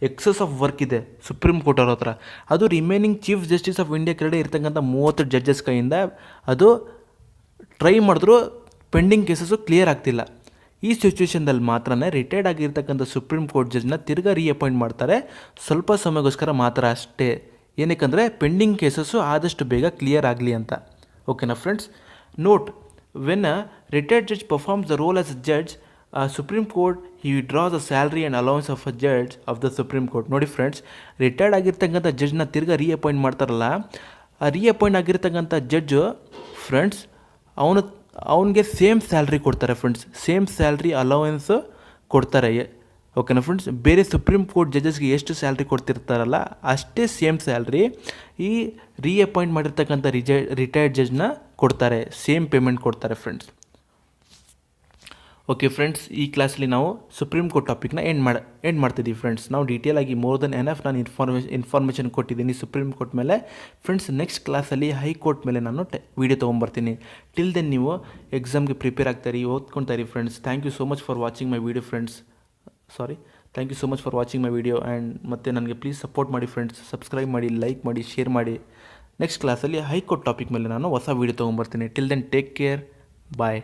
ಎಕ್ಸಸ್ ಆಫ್ ವರ್ಕ್ ಇದೆ ಸುಪ್ರೀಂ ಕೋರ್ಟ್ ಅವ್ರ ಹತ್ರ. ಅದು remaining chief justice of India ಕೆಳಗಡೆ ಇರ್ತಕ್ಕಂಥ 30 ಜಡ್ಜಸ್ ಕೈಯಿಂದ ಅದು ಟ್ರೈ ಮಾಡಿದ್ರು ಪೆಂಡಿಂಗ್ ಕೇಸಸ್ಸು ಕ್ಲಿಯರ್ ಆಗ್ತಿಲ್ಲ. ಈ ಸಿಚುವೇಷನ್ದಲ್ಲಿ ಮಾತ್ರ ರಿಟೈರ್ಡ್ ಆಗಿರ್ತಕ್ಕಂಥ ಸುಪ್ರೀಂ ಕೋರ್ಟ್ ಜಡ್ಜ್ನ ತಿರ್ಗಾ ರೀಅಪಾಯಿಂಟ್ ಮಾಡ್ತಾರೆ, ಸ್ವಲ್ಪ ಸಮಯಕ್ಕೋಸ್ಕರ ಮಾತ್ರ ಅಷ್ಟೇ. ಏನಕ್ಕೆ ಪೆಂಡಿಂಗ್ ಕೇಸಸ್ಸು ಆದಷ್ಟು ಬೇಗ ಕ್ಲಿಯರ್ ಆಗಲಿ ಅಂತ. ಓಕೆನಾ friends? Note, when a retired judge performs the role as a judge supreme court he withdraws the salary and allowance of a judge of the supreme court. ನೋಡಿ ಫ್ರೆಂಡ್ಸ್, ರಿಟೈರ್ಡ್ ಆಗಿರ್ತಕ್ಕಂಥ ಜಡ್ಜ್ನ ತಿರ್ಗಾ reappoint ಮಾಡ್ತಾರಲ್ಲ, ಆ reappoint ಆಗಿರ್ತಕ್ಕಂಥ judge friends ಅವನಿಗೆ same salary ಕೊಡ್ತಾರೆ friends, same salary allowance ಕೊಡ್ತಾರೆ. ಓಕೆನಾ ಫ್ರೆಂಡ್ಸ್? ಬೇರೆ ಸುಪ್ರೀಂ ಕೋರ್ಟ್ ಜಡ್ಜಸ್ಗೆ ಎಷ್ಟು ಸ್ಯಾಲ್ರಿ ಕೊಡ್ತಿರ್ತಾರಲ್ಲ ಅಷ್ಟೇ ಸೇಮ್ ಸ್ಯಾಲ್ರಿ ಈ ರೀಅಪಾಯಿಂಟ್ ಮಾಡಿರ್ತಕ್ಕಂಥ ರಿಟೈರ್ಡ್ ಜಡ್ಜ್ನ ಕೊಡ್ತಾರೆ, ಸೇಮ್ ಪೇಮೆಂಟ್ ಕೊಡ್ತಾರೆ ಫ್ರೆಂಡ್ಸ್. ಓಕೆ ಫ್ರೆಂಡ್ಸ್, ಈ ಕ್ಲಾಸಲ್ಲಿ ನಾವು ಸುಪ್ರೀಂ ಕೋರ್ಟ್ ಟಾಪಿಕ್ನ ಎಂಡ್ ಮಾಡ್ತಿದ್ದೀವಿ ಫ್ರೆಂಡ್ಸ್. ನಾವು ಡೀಟೇಲ್ ಆಗಿ ಮೋರ್ ದೆನ್ ಎನಫ್ ನಾನು ಇನ್ಫಾರ್ಮೇಷನ್ ಕೊಟ್ಟಿದ್ದೀನಿ ಸುಪ್ರೀಂ ಕೋರ್ಟ್ ಮೇಲೆ. ಫ್ರೆಂಡ್ಸ್, ನೆಕ್ಸ್ಟ್ ಕ್ಲಾಸಲ್ಲಿ ಹೈಕೋರ್ಟ್ ಮೇಲೆ ನಾನು ವೀಡಿಯೋ ತೊಗೊಂಬರ್ತೀನಿ. ಟಿಲ್ ದೆನ್ ನೀವು ಎಕ್ಸಾಮ್ಗೆ ಪ್ರಿಪೇರ್ ಆಗ್ತಾಯಿರಿ, ಓದ್ಕೊಳ್ತಾಯಿರಿ friends. Thank you so much for watching my video friends. Thank you so much for watching my video. And ಮತ್ತು ನನಗೆ ಪ್ಲೀಸ್ ಸಪೋರ್ಟ್ ಮಾಡಿ ಫ್ರೆಂಡ್ಸ್, ಸಬ್ಸ್ಕ್ರೈಬ್ ಮಾಡಿ, ಲೈಕ್ ಮಾಡಿ, ಶೇರ್ ಮಾಡಿ. ನೆಕ್ಸ್ಟ್ ಕ್ಲಾಸಲ್ಲಿ ಹೈಕೋರ್ಟ್ ಟಾಪಿಕ್ ಮೇಲೆ ನಾನು ಹೊಸ ವೀಡಿಯೋ ತೊಗೊಂಬರ್ತೀನಿ. ಟಿಲ್ ದೆನ್ ಟೇಕ್ ಕೇರ್, ಬಾಯ್.